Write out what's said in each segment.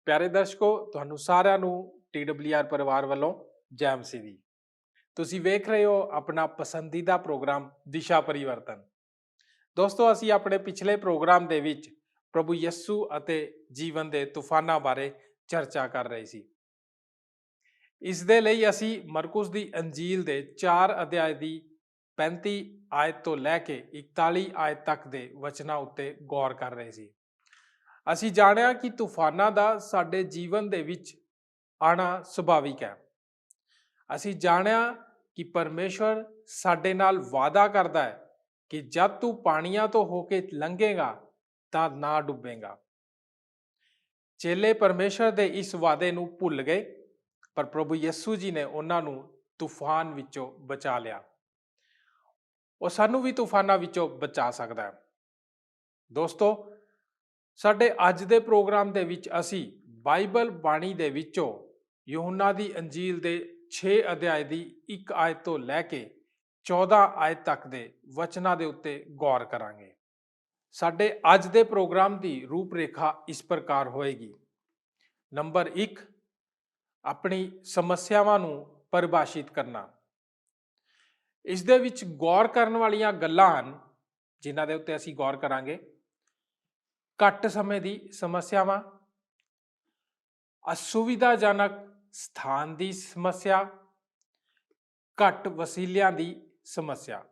ਪਿਆਰੇ ਦਰਸ਼ਕੋ, ਤੁਹਾਨੂੰ ਸਾਰਿਆਂ ਨੂੰ TWR ਪਰਿਵਾਰ ਵੱਲੋਂ ਜੈ ਮਸੀਹ ਦੀ। ਤੁਸੀਂ ਵੇਖ ਰਹੇ ਹੋ ਆਪਣਾ ਪਸੰਦੀਦਾ ਪ੍ਰੋਗਰਾਮ ਦਿਸ਼ਾ ਪਰਿਵਰਤਨ। ਦੋਸਤੋ, ਅਸੀਂ ਆਪਣੇ ਪਿਛਲੇ ਪ੍ਰੋਗਰਾਮ ਦੇ ਵਿੱਚ ਪ੍ਰਭੂ ਯਿਸੂ ਅਤੇ ਜੀਵਨ ਦੇ ਤੂਫਾਨਾਂ ਬਾਰੇ ਚਰਚਾ ਕਰ ਰਹੇ ਸੀ। ਇਸ ਦੇ ਲਈ ਅਸੀਂ ਮਰਕੁਸ ਦੀ ਅੰਜੀਲ ਦੇ 4 ਅਧਿਆਇ ਦੀ 35 ਆਇਤ ਤੋਂ ਲੈ ਕੇ 41 ਆਇਤ ਤੱਕ ਦੇ ਵਚਨਾਂ ਉੱਤੇ ਗੌਰ ਕਰ ਰਹੇ ਸੀ। ਅਸੀਂ ਜਾਣਿਆ ਕਿ ਤੂਫਾਨਾਂ ਦਾ ਸਾਡੇ ਜੀਵਨ ਦੇ ਵਿੱਚ ਆਣਾ ਸੁਭਾਵਿਕ ਹੈ। ਅਸੀਂ ਜਾਣਿਆ ਕਿ ਪਰਮੇਸ਼ਵਰ ਸਾਡੇ ਨਾਲ ਵਾਅਦਾ ਕਰਦਾ ਹੈ ਕਿ ਜਦ ਤੂੰ ਪਾਣੀਆਂ ਤੋਂ ਹੋ ਕੇ ਲੰਘੇਗਾ ਤਾਂ ਨਾ ਡੁੱਬੇਗਾ। ਚੇਲੇ ਪਰਮੇਸ਼ਵਰ ਦੇ ਇਸ ਵਾਅਦੇ ਨੂੰ ਭੁੱਲ ਗਏ, ਪਰ ਪ੍ਰਭੂ ਯਿਸੂ ਜੀ ਨੇ ਉਹਨਾਂ ਨੂੰ ਤੂਫਾਨ ਵਿੱਚੋਂ ਬਚਾ ਲਿਆ। ਉਹ ਸਾਨੂੰ ਵੀ ਤੂਫਾਨਾਂ ਵਿੱਚੋਂ ਬਚਾ ਸਕਦਾ ਹੈ। ਦੋਸਤੋ, ਸਾਡੇ ਅੱਜ ਦੇ ਪ੍ਰੋਗਰਾਮ ਦੇ ਵਿੱਚ ਅਸੀਂ ਬਾਈਬਲ ਬਾਣੀ ਦੇ ਵਿੱਚੋਂ ਯਹੂਨਾ ਦੀ ਅੰਜੀਲ ਦੇ 6 ਅਧਿਆਇ ਦੀ 1 ਆਇਤ ਤੋਂ ਲੈ ਕੇ 14 ਆਇਤ ਤੱਕ ਦੇ ਵਚਨਾਂ ਦੇ ਉੱਤੇ ਗੌਰ ਕਰਾਂਗੇ। ਸਾਡੇ ਅੱਜ ਦੇ ਪ੍ਰੋਗਰਾਮ ਦੀ ਰੂਪਰੇਖਾ ਇਸ ਪ੍ਰਕਾਰ ਹੋਏਗੀ। ਨੰਬਰ 1, ਆਪਣੀ ਸਮੱਸਿਆਵਾਂ ਨੂੰ ਪਰਿਭਾਸ਼ਿਤ ਕਰਨਾ। ਇਸ ਦੇ ਵਿੱਚ ਗੌਰ ਕਰਨ ਵਾਲੀਆਂ ਗੱਲਾਂ ਹਨ ਜਿਨ੍ਹਾਂ ਦੇ ਉੱਤੇ ਅਸੀਂ ਗੌਰ ਕਰਾਂਗੇ। ਘੱਟ ਸਮੇਂ ਦੀ ਸਮੱਸਿਆਵਾਂ, ਅਸੁਵਿਧਾਜਨਕ ਸਥਾਨ ਦੀ ਸਮੱਸਿਆ, ਘੱਟ ਵਸੀਲਿਆਂ ਦੀ ਸਮੱਸਿਆ।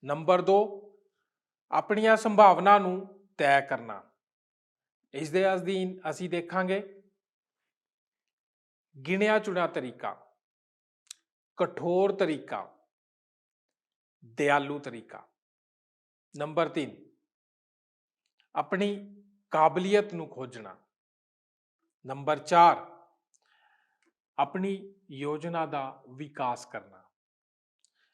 ਨੰਬਰ 2, ਆਪਣੀਆਂ ਸੰਭਾਵਨਾ ਨੂੰ ਤੈਅ ਕਰਨਾ। ਇਸ ਦੇ ਅਧੀਨ ਅਸੀਂ ਦੇਖਾਂਗੇ ਗਿਣਿਆ ਚੁਣਿਆ ਤਰੀਕਾ, ਕਠੋਰ ਤਰੀਕਾ, ਦਿਆਲੂ ਤਰੀਕਾ। ਨੰਬਰ 3, ਆਪਣੀ ਕਾਬਲੀਅਤ ਨੂੰ ਖੋਜਣਾ। ਨੰਬਰ 4, ਆਪਣੀ ਯੋਜਨਾ ਦਾ ਵਿਕਾਸ ਕਰਨਾ।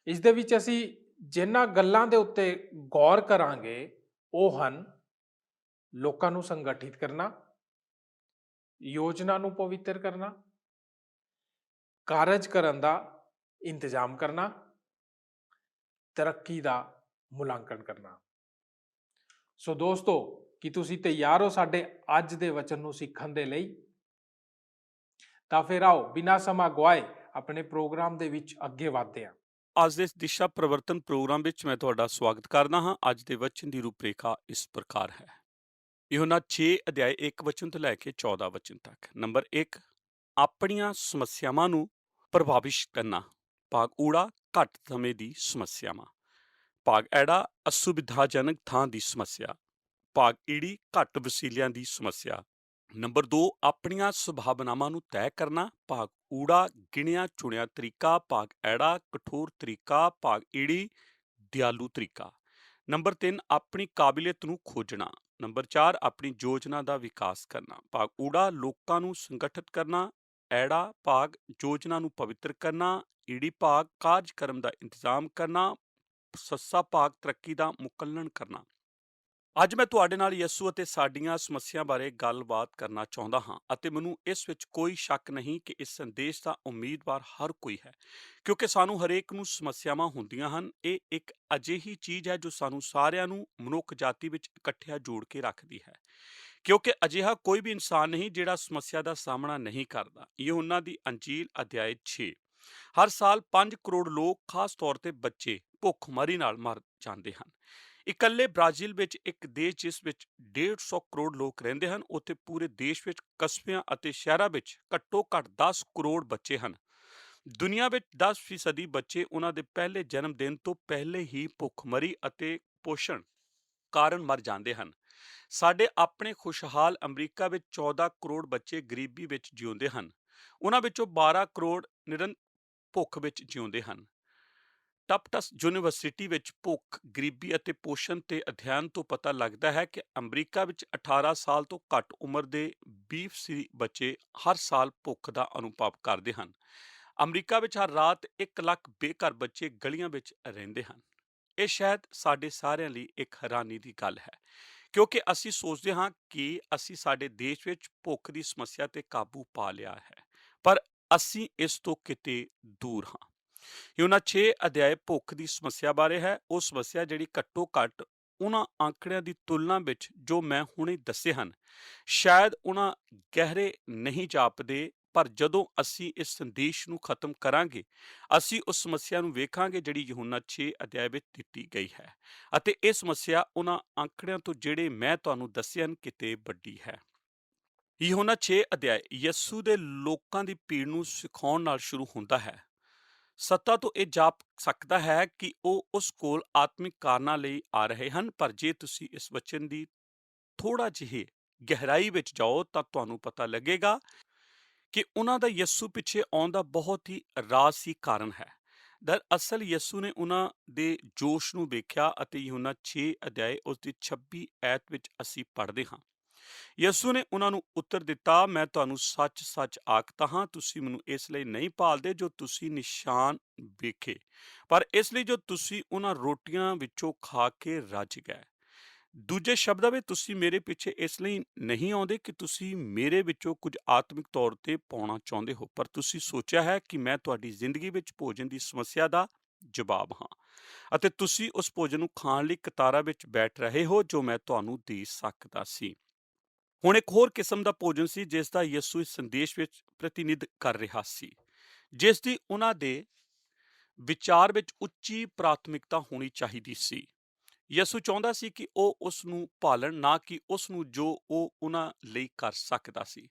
ਇਸ ਦੇ ਵਿੱਚ ਅਸੀਂ ਜਿਨ੍ਹਾਂ ਗੱਲਾਂ ਦੇ ਉੱਤੇ ਗੌਰ ਕਰਾਂਗੇ ਉਹ ਹਨ ਲੋਕਾਂ ਨੂੰ ਸੰਗਠਿਤ ਕਰਨਾ, ਯੋਜਨਾ ਨੂੰ ਪਵਿੱਤਰ ਕਰਨਾ, ਕਾਰਜ ਕਰਨ ਦਾ ਇੰਤਜ਼ਾਮ ਕਰਨਾ, ਤਰੱਕੀ ਦਾ ਮੁਲਾਂਕਣ ਕਰਨਾ। ਸੋ ਦੋਸਤੋ, ਕੀ ਤੁਸੀਂ ਤਿਆਰ ਹੋ ਸਾਡੇ ਅੱਜ ਦੇ ਵਚਨ ਨੂੰ ਸਿੱਖਣ ਦੇ ਲਈ? ਤਾਂ ਫਿਰ ਆਓ ਬਿਨਾਂ ਸਮਾਂ ਗਵਾਏ ਆਪਣੇ ਪ੍ਰੋਗਰਾਮ ਦੇ ਵਿੱਚ ਅੱਗੇ ਵਧਦੇ ਹਾਂ। ਅੱਜ ਦੇ ਦਿਸ਼ਾ ਪਰਿਵਰਤਨ ਪ੍ਰੋਗਰਾਮ ਵਿੱਚ ਮੈਂ ਤੁਹਾਡਾ ਸਵਾਗਤ ਕਰਦਾ ਹਾਂ। ਅੱਜ ਦੇ ਵਚਨ ਦੀ ਰੂਪਰੇਖਾ ਇਸ ਪ੍ਰਕਾਰ ਹੈ। ਯਹੋਨਾ 6 ਅਧਿਆਇ 1 ਵਚਨ ਤੋਂ ਲੈ ਕੇ 14 ਵਚਨ ਤੱਕ। ਨੰਬਰ 1, ਆਪਣੀਆਂ ਸਮੱਸਿਆਵਾਂ ਨੂੰ ਪ੍ਰਭਾਵਿਤ ਕਰਨਾ। ਭਾਗ ਊੜਾ, ਘੱਟ ਸਮੇਂ ਦੀ ਸਮੱਸਿਆਵਾਂ। ਭਾਗ ਐੜਾ, ਅਸੁਵਿਧਾਜਨਕ ਥਾਂ ਦੀ ਸਮੱਸਿਆ। ਭਾਗ ਈੜੀ, ਘੱਟ ਵਸੀਲਿਆਂ ਦੀ ਸਮੱਸਿਆ। ਨੰਬਰ 2, ਆਪਣੀਆਂ ਸੰਭਾਵਨਾਵਾਂ ਨੂੰ ਤੈਅ ਕਰਨਾ। ਭਾਗ ਊੜਾ, ਗਿਣਿਆ ਚੁਣਿਆ ਤਰੀਕਾ। ਭਾਗ ਐੜਾ, ਕਠੋਰ ਤਰੀਕਾ। ਭਾਗ ਈੜੀ, ਦਿਆਲੂ ਤਰੀਕਾ। ਨੰਬਰ 3, ਆਪਣੀ ਕਾਬਲੀਅਤ ਨੂੰ ਖੋਜਣਾ। ਨੰਬਰ 4, ਆਪਣੀ ਯੋਜਨਾ ਦਾ ਵਿਕਾਸ ਕਰਨਾ। ਭਾਗ ਊੜਾ, ਲੋਕਾਂ ਨੂੰ ਸੰਗਠਿਤ ਕਰਨਾ। ਐੜਾ ਭਾਗ ਯੋਜਨਾ ਨੂੰ ਪਵਿੱਤਰ ਕਰਨਾ। ਈੜੀ ਭਾਗ ਕਾਰਜਕ੍ਰਮ ਦਾ ਇੰਤਜ਼ਾਮ ਕਰਨਾ। ਸੱਸਾ ਭਾਗ ਤਰੱਕੀ ਦਾ ਮੁਕੰਮਲ ਕਰਨਾ। ਅੱਜ ਮੈਂ ਤੁਹਾਡੇ ਨਾਲ ਯਿਸੂ ਅਤੇ ਸਾਡੀਆਂ ਸਮੱਸਿਆ ਬਾਰੇ ਗੱਲਬਾਤ ਕਰਨਾ ਚਾਹੁੰਦਾ ਹਾਂ ਅਤੇ ਮੈਨੂੰ ਇਸ ਵਿੱਚ ਕੋਈ ਸ਼ੱਕ ਨਹੀਂ ਕਿ ਇਸ ਸੰਦੇਸ਼ ਦਾ ਉਮੀਦਵਾਰ ਹਰ ਕੋਈ ਹੈ, ਕਿਉਂਕਿ ਸਾਨੂੰ ਹਰੇਕ ਨੂੰ ਸਮੱਸਿਆਵਾਂ ਹੁੰਦੀਆਂ ਹਨ। ਇਹ ਇੱਕ ਅਜਿਹੀ ਚੀਜ਼ ਹੈ ਜੋ ਸਾਨੂੰ ਸਾਰਿਆਂ ਨੂੰ ਮਨੁੱਖ ਜਾਤੀ ਵਿੱਚ ਇਕੱਠਿਆਂ ਜੋੜ ਕੇ ਰੱਖਦੀ ਹੈ, ਕਿਉਂਕਿ ਅਜਿਹਾ ਕੋਈ ਵੀ ਇਨਸਾਨ ਨਹੀਂ ਜਿਹੜਾ ਸਮੱਸਿਆ ਦਾ ਸਾਹਮਣਾ ਨਹੀਂ ਕਰਦਾ। ਯਹੋਨਾ ਦੀ ਅੰਜੀਲ ਅਧਿਆਇ 6। ਹਰ ਸਾਲ 5 ਕਰੋੜ ਲੋਕ, ਖਾਸ ਤੌਰ ਤੇ ਬੱਚੇ, ਭੁੱਖਮਰੀ ਨਾਲ ਮਰ ਜਾਂਦੇ ਹਨ। ਇਕੱਲੇ ਬ੍ਰਾਜ਼ੀਲ ਵਿੱਚ, ਇੱਕ ਦੇਸ਼ ਜਿਸ ਵਿੱਚ 150 ਕਰੋੜ ਲੋਕ ਰਹਿੰਦੇ ਹਨ, ਉੱਥੇ ਪੂਰੇ ਦੇਸ਼ ਵਿੱਚ ਕਸਬਿਆਂ ਅਤੇ ਸ਼ਹਿਰਾਂ ਵਿੱਚ ਘੱਟੋ ਘੱਟ 10 ਕਰੋੜ ਬੱਚੇ ਹਨ। ਦੁਨੀਆ ਵਿੱਚ 10% ਬੱਚੇ ਉਹਨਾਂ ਦੇ ਪਹਿਲੇ ਜਨਮ ਦਿਨ ਤੋਂ ਪਹਿਲੇ ਹੀ ਭੁੱਖਮਰੀ ਅਤੇ ਪੋਸ਼ਣ ਕਾਰਨ ਮਰ ਜਾਂਦੇ ਹਨ। ਸਾਡੇ ਆਪਣੇ ਖੁਸ਼ਹਾਲ ਅਮਰੀਕਾ ਵਿੱਚ 14 ਕਰੋੜ ਬੱਚੇ ਗਰੀਬੀ ਵਿੱਚ ਜਿਉਂਦੇ ਹਨ। ਉਹਨਾਂ ਵਿੱਚੋਂ 12 ਕਰੋੜ ਨਿਰੰਤਰ ਭੁੱਖ ਵਿੱਚ ਜਿਉਂਦੇ ਹਨ। ਟਫਟਸ ਯੂਨੀਵਰਸਿਟੀ ਵਿੱਚ ਭੁੱਖ, ਗਰੀਬੀ ਅਤੇ ਪੋਸ਼ਣ ਤੇ ਅਧਿਐਨ ਤੋਂ ਪਤਾ ਲੱਗਦਾ ਹੈ ਕਿ ਅਮਰੀਕਾ ਵਿੱਚ 18 ਸਾਲ ਤੋਂ ਘੱਟ ਉਮਰ ਦੇ 20% ਬੱਚੇ ਹਰ ਸਾਲ ਭੁੱਖ ਦਾ ਅਨੁਭਵ ਕਰਦੇ ਹਨ। ਅਮਰੀਕਾ ਵਿੱਚ ਹਰ ਰਾਤ 1 ਲੱਖ ਬੇਘਰ ਬੱਚੇ ਗਲੀਆਂ ਵਿੱਚ ਰਹਿੰਦੇ ਹਨ। ਇਹ ਸ਼ਾਇਦ ਸਾਡੇ ਸਾਰਿਆਂ ਲਈ ਇੱਕ ਹੈਰਾਨੀ ਦੀ ਗੱਲ ਹੈ, ਕਿਉਂਕਿ ਅਸੀਂ ਸੋਚਦੇ ਹਾਂ ਕਿ ਅਸੀਂ ਸਾਡੇ ਦੇਸ਼ ਵਿੱਚ ਭੁੱਖ ਦੀ ਸਮੱਸਿਆ ਤੇ ਕਾਬੂ ਪਾ ਲਿਆ ਹੈ, ਪਰ ਅਸੀਂ ਇਸ ਤੋਂ ਕਿਤੇ ਦੂਰ ਹਾਂ। ਯਹੋਨਾ 6 ਅਧਿਆਇ ਭੁੱਖ ਦੀ ਸਮੱਸਿਆ ਬਾਰੇ ਹੈ। ਉਹ ਸਮੱਸਿਆ ਜਿਹੜੀ ਘੱਟੋ ਘੱਟ ਉਹਨਾਂ ਅੰਕੜਿਆਂ ਦੀ ਤੁਲਨਾ ਵਿੱਚ ਜੋ ਮੈਂ ਹੁਣੇ ਦੱਸੇ ਹਨ, ਸ਼ਾਇਦ ਉਹਨਾਂ ਗਹਿਰੇ ਨਹੀਂ ਜਾਪਦੇ, ਪਰ ਜਦੋਂ ਅਸੀਂ ਇਸ ਸੰਦੇਸ਼ ਨੂੰ ਖਤਮ ਕਰਾਂਗੇ, ਅਸੀਂ ਉਸ ਸਮੱਸਿਆ ਨੂੰ ਵੇਖਾਂਗੇ ਜਿਹੜੀ ਯਹੂਨਾ 6 ਅਧਿਆਇ ਵਿੱਚ ਦਿੱਤੀ ਗਈ ਹੈ, ਅਤੇ ਇਹ ਸਮੱਸਿਆ ਉਹਨਾਂ ਅੰਕੜਿਆਂ ਤੋਂ ਜਿਹੜੇ ਮੈਂ ਤੁਹਾਨੂੰ ਦੱਸੇ ਹਨ ਕਿਤੇ ਵੱਡੀ ਹੈ। ਯਹੂਨਾ 6 ਅਧਿਆਇ ਯਿਸੂ ਦੇ ਲੋਕਾਂ ਦੀ ਭੀੜ ਨੂੰ ਸਿਖਾਉਣ ਨਾਲ ਸ਼ੁਰੂ ਹੁੰਦਾ ਹੈ। ਸੱਤਾ ਤੋਂ ਇਹ ਜਾਪ ਸਕਦਾ ਹੈ ਕਿ ਉਹ ਉਸ ਕੋਲ ਆਤਮਿਕ ਕਾਰਨਾਂ ਲਈ ਆ ਰਹੇ ਹਨ, ਪਰ ਜੇ ਤੁਸੀਂ ਇਸ ਵਚਨ ਦੀ ਥੋੜਾ ਜਿਹੀ ਗਹਿਰਾਈ ਵਿੱਚ ਜਾਓ ਤਾਂ ਤੁਹਾਨੂੰ ਪਤਾ ਲੱਗੇਗਾ ਕਿ ਉਹਨਾਂ ਦਾ ਯਿਸੂ ਪਿੱਛੇ ਆਉਣ ਦਾ ਬਹੁਤ ਹੀ ਰਾਜਸੀ ਕਾਰਨ ਹੈ। ਦਰਅਸਲ ਯਿਸੂ ਨੇ ਉਹਨਾਂ ਦੇ ਜੋਸ਼ ਨੂੰ ਵੇਖਿਆ, ਅਤੇ ਯਹੂਨਾ 6 ਅਧਿਆਇ ਉਸ ਦੀ 26 ਐਤ ਵਿੱਚ ਅਸੀਂ ਪੜ੍ਹਦੇ ਹਾਂ। ਯਿਸੂ ਨੇ ਉਹਨਾਂ ਨੂੰ ਉੱਤਰ ਦਿੱਤਾ, ਮੈਂ ਤੁਹਾਨੂੰ ਸੱਚ ਸੱਚ ਆਖਦਾ ਹਾਂ, ਤੁਸੀਂ ਮੈਨੂੰ ਇਸ ਲਈ ਨਹੀਂ ਭਾਲਦੇ ਜੋ ਤੁਸੀਂ ਨਿਸ਼ਾਨ ਵੇਖੇ, ਪਰ ਇਸ ਲਈ ਜੋ ਤੁਸੀਂ ਉਹਨਾਂ ਰੋਟੀਆਂ ਵਿੱਚੋਂ ਖਾ ਕੇ ਰੱਜ ਗਏ। ਦੂਜੇ ਸ਼ਬਦਾਂ ਵਿੱਚ ਤੁਸੀਂ ਮੇਰੇ ਪਿੱਛੇ ਇਸ ਲਈ ਨਹੀਂ ਆਉਂਦੇ ਕਿ ਤੁਸੀਂ ਮੇਰੇ ਵਿੱਚੋਂ ਕੁਝ ਆਤਮਿਕ ਤੌਰ ਤੇ ਪਾਉਣਾ ਚਾਹੁੰਦੇ ਹੋ, ਪਰ ਤੁਸੀਂ ਸੋਚਿਆ ਹੈ ਕਿ ਮੈਂ ਤੁਹਾਡੀ ਜ਼ਿੰਦਗੀ ਵਿੱਚ ਭੋਜਨ ਦੀ ਸਮੱਸਿਆ ਦਾ ਜਵਾਬ ਹਾਂ, ਅਤੇ ਤੁਸੀਂ ਉਸ ਭੋਜਨ ਨੂੰ ਖਾਣ ਲਈ ਕਤਾਰਾਂ ਵਿੱਚ ਬੈਠ ਰਹੇ ਹੋ ਜੋ ਮੈਂ ਤੁਹਾਨੂੰ ਦੇ ਸਕਦਾ ਸੀ। ਹੁਣ ਇੱਕ ਹੋਰ ਕਿਸਮ ਦਾ ਭੋਜਨ ਸੀ ਜਿਸ ਦਾ ਯਿਸੂ ਇਸ ਸੰਦੇਸ਼ ਵਿੱਚ ਪ੍ਰਤੀਨਿਧ ਕਰ ਰਿਹਾ ਸੀ, ਜਿਸ ਦੀ ਉਹਨਾਂ ਦੇ ਵਿਚਾਰ ਵਿੱਚ ਉੱਚੀ ਪ੍ਰਾਥਮਿਕਤਾ ਹੋਣੀ ਚਾਹੀਦੀ ਸੀ। ਯਿਸੂ ਚਾਹੁੰਦਾ ਸੀ ਕਿ ਉਹ ਉਸ ਨੂੰ ਭਾਲਣ, ਨਾ ਕਿ ਉਸ ਨੂੰ ਜੋ ਉਹ ਉਹਨਾਂ ਲਈ ਕਰ ਸਕਦਾ ਸੀ।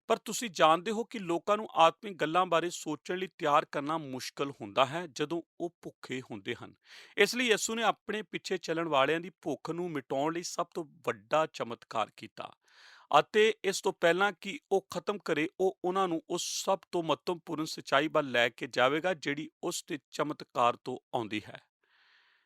ਪਰ ਤੁਸੀਂ ਜਾਣਦੇ ਹੋ ਕਿ ਲੋਕਾਂ ਨੂੰ ਆਤਮਿਕ ਗੱਲਾਂ ਬਾਰੇ ਸੋਚਣ ਲਈ ਤਿਆਰ ਕਰਨਾ ਮੁਸ਼ਕਲ ਹੁੰਦਾ ਹੈ ਜਦੋਂ ਉਹ ਭੁੱਖੇ ਹੁੰਦੇ ਹਨ। ਇਸ ਲਈ ਯਿਸੂ ਨੇ ਆਪਣੇ ਪਿੱਛੇ ਚੱਲਣ ਵਾਲਿਆਂ ਦੀ ਭੁੱਖ ਨੂੰ ਮਿਟਾਉਣ ਲਈ ਸਭ ਤੋਂ ਵੱਡਾ ਚਮਤਕਾਰ ਕੀਤਾ, ਅਤੇ ਇਸ ਤੋਂ ਪਹਿਲਾਂ ਕਿ ਉਹ ਖਤਮ ਕਰੇ, ਉਹ ਉਹਨਾਂ ਨੂੰ ਉਸ ਸਭ ਤੋਂ ਮਹੱਤਵਪੂਰਨ ਸੱਚਾਈ ਵੱਲ ਲੈ ਕੇ ਜਾਵੇਗਾ ਜਿਹੜੀ ਉਸ ਦੇ ਚਮਤਕਾਰ ਤੋਂ ਆਉਂਦੀ ਹੈ।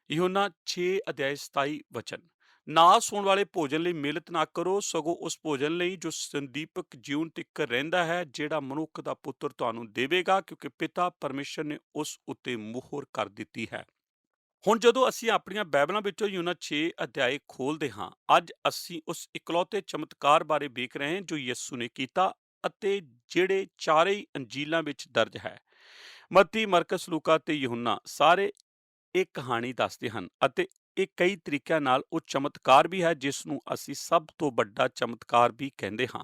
ਯਹੂਨਾ 6 ਅਧਿਆਇ 27 ਵਚਨ, ਨਾਸ ਹੋਣ ਵਾਲੇ ਭੋਜਨ ਲਈ ਮਿਹਨਤ ਨਾ ਕਰੋ, ਸਗੋਂ ਉਸ ਭੋਜਨ ਲਈ ਜੋ ਸੰਦੀਪਕ ਜੀਵਨ ਤੀਕਰ ਰਹਿੰਦਾ ਹੈ, ਜਿਹੜਾ ਮਨੁੱਖ ਦਾ ਪੁੱਤਰ ਤੁਹਾਨੂੰ ਦੇਵੇਗਾ, ਕਿਉਂਕਿ ਪਿਤਾ ਪਰਮੇਸ਼ਰ ਨੇ ਉਸ ਉੱਤੇ ਮੁਹਰ ਕਰ ਦਿੱਤੀ ਹੈ। ਹੁਣ ਜਦੋਂ ਅਸੀਂ ਆਪਣੀਆਂ ਬਾਈਬਲਾਂ ਵਿੱਚੋਂ ਯਹੂਨਾ 6 ਅਧਿਆਇ ਖੋਲ੍ਹਦੇ ਹਾਂ, ਅੱਜ ਅਸੀਂ ਉਸ ਇਕਲੌਤੇ ਚਮਤਕਾਰ ਬਾਰੇ ਵੇਖ ਰਹੇ ਹਾਂ ਜੋ ਯਿਸੂ ਨੇ ਕੀਤਾ, ਅਤੇ ਜਿਹੜੇ ਚਾਰੇ ਅੰਜੀਲਾਂ ਵਿੱਚ ਦਰਜ ਹੈ। ਮਤੀ, ਮਰਕਸ, ਲੂਕਾ ਤੇ ਯਹੂਨਾ ਸਾਰੇ ਇਹ ਕਹਾਣੀ ਦੱਸਦੇ ਹਨ, ਅਤੇ ਇਹ ਕਈ ਤਰੀਕਿਆਂ ਨਾਲ ਉਹ ਚਮਤਕਾਰ ਵੀ ਹੈ ਜਿਸ ਨੂੰ ਅਸੀਂ ਸਭ ਤੋਂ ਵੱਡਾ ਚਮਤਕਾਰ ਵੀ ਕਹਿੰਦੇ ਹਾਂ,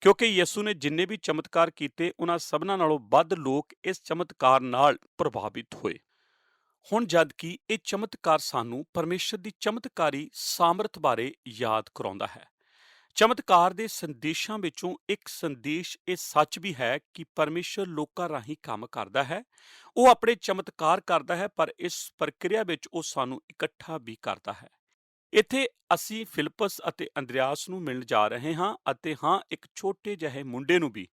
ਕਿਉਂਕਿ ਯਿਸੂ ਨੇ ਜਿੰਨੇ ਵੀ ਚਮਤਕਾਰ ਕੀਤੇ, ਉਹਨਾਂ ਸਭਨਾਂ ਨਾਲੋਂ ਵੱਧ ਲੋਕ ਇਸ ਚਮਤਕਾਰ ਨਾਲ ਪ੍ਰਭਾਵਿਤ ਹੋਏ। ਹੁਣ ਜਦ ਕਿ ਇਹ ਚਮਤਕਾਰ ਸਾਨੂੰ ਪਰਮੇਸ਼ਰ ਦੀ ਚਮਤਕਾਰੀ ਸਾਮਰਥ ਬਾਰੇ ਯਾਦ ਕਰਾਉਂਦਾ ਹੈ। ਚਮਤਕਾਰ ਦੇ ਸੰਦੇਸ਼ਾਂ ਵਿੱਚੋਂ ਇੱਕ ਸੰਦੇਸ਼ ਇਹ ਸੱਚ ਵੀ ਹੈ ਕਿ ਪਰਮੇਸ਼ਰ ਲੋਕਾਂ ਰਾਹੀਂ ਕੰਮ ਕਰਦਾ ਹੈ। ਉਹ ਆਪਣੇ ਚਮਤਕਾਰ ਕਰਦਾ ਹੈ, ਪਰ ਇਸ ਪ੍ਰਕਿਰਿਆ ਵਿੱਚ ਉਹ ਸਾਨੂੰ ਇਕੱਠਾ ਵੀ ਕਰਦਾ ਹੈ। ਇੱਥੇ ਅਸੀਂ ਫਿਲਿਪਸ ਅਤੇ ਅੰਦਰਿਆਸ ਨੂੰ ਮਿਲਣ ਜਾ ਰਹੇ ਹਾਂ, ਅਤੇ ਹਾਂ, ਇੱਕ ਛੋਟੇ ਜਿਹੇ ਮੁੰਡੇ ਨੂੰ ਵੀ,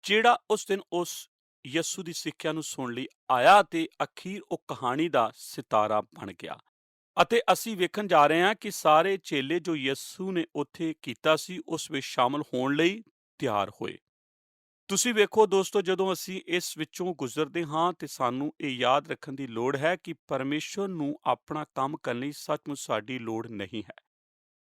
ਜਿਹੜਾ ਉਸ ਦਿਨ ਉਸ ਯਿਸੂ ਦੀ ਸਿੱਖਿਆ ਨੂੰ ਸੁਣਨ ਲਈ ਆਇਆ, ਅਤੇ ਅਖੀਰ ਉਹ ਕਹਾਣੀ ਦਾ ਸਿਤਾਰਾ ਬਣ ਗਿਆ। ਅਤੇ ਅਸੀਂ ਵੇਖਣ ਜਾ ਰਹੇ ਹਾਂ ਕਿ ਸਾਰੇ ਚੇਲੇ ਜੋ ਯਿਸੂ ਨੇ ਉੱਥੇ ਕੀਤਾ ਸੀ, ਉਸ ਵਿੱਚ ਸ਼ਾਮਲ ਹੋਣ ਲਈ ਤਿਆਰ ਹੋਏ। ਤੁਸੀਂ ਵੇਖੋ ਦੋਸਤੋ, ਜਦੋਂ ਅਸੀਂ ਇਸ ਵਿੱਚੋਂ ਗੁਜ਼ਰਦੇ ਹਾਂ ਤੇ ਸਾਨੂੰ ਇਹ ਯਾਦ ਰੱਖਣ ਦੀ ਲੋੜ ਹੈ ਕਿ ਪਰਮੇਸ਼ਰ ਨੂੰ ਆਪਣਾ ਕੰਮ ਕਰਨ ਲਈ ਸੱਚਮੁੱਚ ਸਾਡੀ ਲੋੜ ਨਹੀਂ ਹੈ,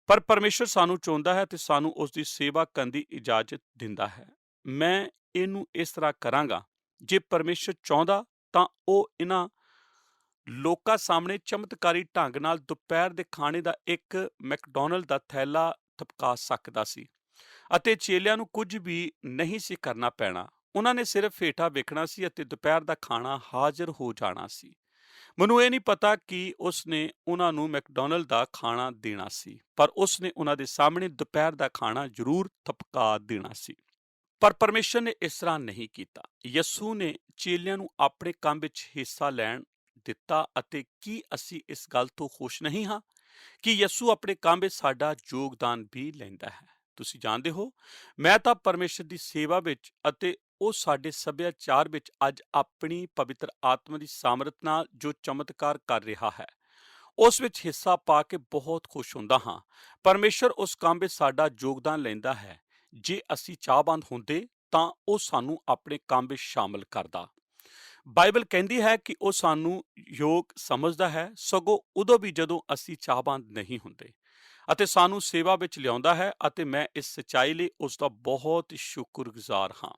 ਪਰ ਪਰਮੇਸ਼ਰ ਸਾਨੂੰ ਚਾਹੁੰਦਾ ਹੈ ਤੇ ਸਾਨੂੰ ਉਸ ਦੀ ਸੇਵਾ ਕਰਨ ਦੀ ਇਜਾਜ਼ਤ ਦਿੰਦਾ ਹੈ। ਮੈਂ ਇਹਨੂੰ ਇਸ ਤਰ੍ਹਾਂ ਕਰਾਂਗਾ, ਜੇ ਪਰਮੇਸ਼ਰ ਚਾਹੁੰਦਾ ਤਾਂ ਉਹ ਇਹਨਾਂ ਲੋਕਾਂ ਸਾਹਮਣੇ ਚਮਤਕਾਰੀ ਢੰਗ ਨਾਲ ਦੁਪਹਿਰ ਦੇ ਖਾਣੇ ਦਾ ਇੱਕ ਮੈਕਡੋਨਲਡ ਦਾ ਥੈਲਾ ਥਪਕਾ ਸਕਦਾ ਸੀ, ਅਤੇ ਚੇਲਿਆਂ ਨੂੰ ਕੁਝ ਵੀ ਨਹੀਂ ਸੀ ਕਰਨਾ ਪੈਣਾ। ਉਹਨਾਂ ਨੇ ਸਿਰਫ ਹੇਠਾਂ ਵੇਖਣਾ ਸੀ ਅਤੇ ਦੁਪਹਿਰ ਦਾ ਖਾਣਾ ਹਾਜ਼ਰ ਹੋ ਜਾਣਾ ਸੀ। ਮੈਨੂੰ ਇਹ ਨਹੀਂ ਪਤਾ ਕਿ ਉਸ ਨੇ ਉਹਨਾਂ ਨੂੰ ਮੈਕਡੋਨਲਡ ਦਾ ਖਾਣਾ ਦੇਣਾ ਸੀ, ਪਰ ਉਸ ਨੇ ਉਹਨਾਂ ਦੇ ਸਾਹਮਣੇ ਦੁਪਹਿਰ ਦਾ ਖਾਣਾ ਜ਼ਰੂਰ ਥਪਕਾ ਦੇਣਾ ਸੀ। ਪਰ ਪਰਮੇਸ਼ਰ ਨੇ ਇਸ ਤਰ੍ਹਾਂ ਨਹੀਂ ਕੀਤਾ। ਯਿਸੂ ਨੇ ਚੇਲਿਆਂ ਨੂੰ ਆਪਣੇ ਕੰਮ ਵਿੱਚ ਹਿੱਸਾ ਲੈਣ ਦਿੱਤਾ, ਅਤੇ ਕੀ ਅਸੀਂ ਇਸ ਗੱਲ ਤੋਂ ਖੁਸ਼ ਨਹੀਂ ਹਾਂ ਕਿ ਯਿਸੂ ਆਪਣੇ ਕੰਮ ਵਿੱਚ ਸਾਡਾ ਯੋਗਦਾਨ ਵੀ ਲੈਂਦਾ ਹੈ? ਤੁਸੀਂ ਜਾਣਦੇ ਹੋ, ਮੈਂ ਤਾਂ ਪਰਮੇਸ਼ਰ ਦੀ ਸੇਵਾ ਵਿੱਚ ਅਤੇ ਉਹ ਸਾਡੇ ਸੱਭਿਆਚਾਰ ਵਿੱਚ ਅੱਜ ਆਪਣੀ ਪਵਿੱਤਰ ਆਤਮਾ ਦੀ ਸਾਮਰਥ ਨਾਲ ਜੋ ਚਮਤਕਾਰ ਕਰ ਰਿਹਾ ਹੈ, ਉਸ ਵਿੱਚ ਹਿੱਸਾ ਪਾ ਕੇ ਬਹੁਤ ਖੁਸ਼ ਹੁੰਦਾ ਹਾਂ। ਪਰਮੇਸ਼ਰ ਉਸ ਕੰਮ ਵਿੱਚ ਸਾਡਾ ਯੋਗਦਾਨ ਲੈਂਦਾ ਹੈ। ਜੇ ਅਸੀਂ ਚਾਹਵਾਨ ਹੁੰਦੇ ਤਾਂ ਉਹ ਸਾਨੂੰ ਆਪਣੇ ਕੰਮ ਵਿੱਚ ਸ਼ਾਮਲ ਕਰਦਾ। ਬਾਈਬਲ ਕਹਿੰਦੀ ਹੈ ਕਿ ਉਹ ਸਾਨੂੰ ਯੋਗ ਸਮਝਦਾ ਹੈ, ਸਗੋਂ ਉਦੋਂ ਵੀ ਜਦੋਂ ਅਸੀਂ ਚਾਹਵਾਨ ਨਹੀਂ ਹੁੰਦੇ, ਅਤੇ ਸਾਨੂੰ ਸੇਵਾ ਵਿੱਚ ਲਿਆਉਂਦਾ ਹੈ, ਅਤੇ ਮੈਂ ਇਸ ਸੱਚਾਈ ਲਈ ਉਸ ਦਾ ਬਹੁਤ ਸ਼ੁਕਰਗੁਜ਼ਾਰ ਹਾਂ।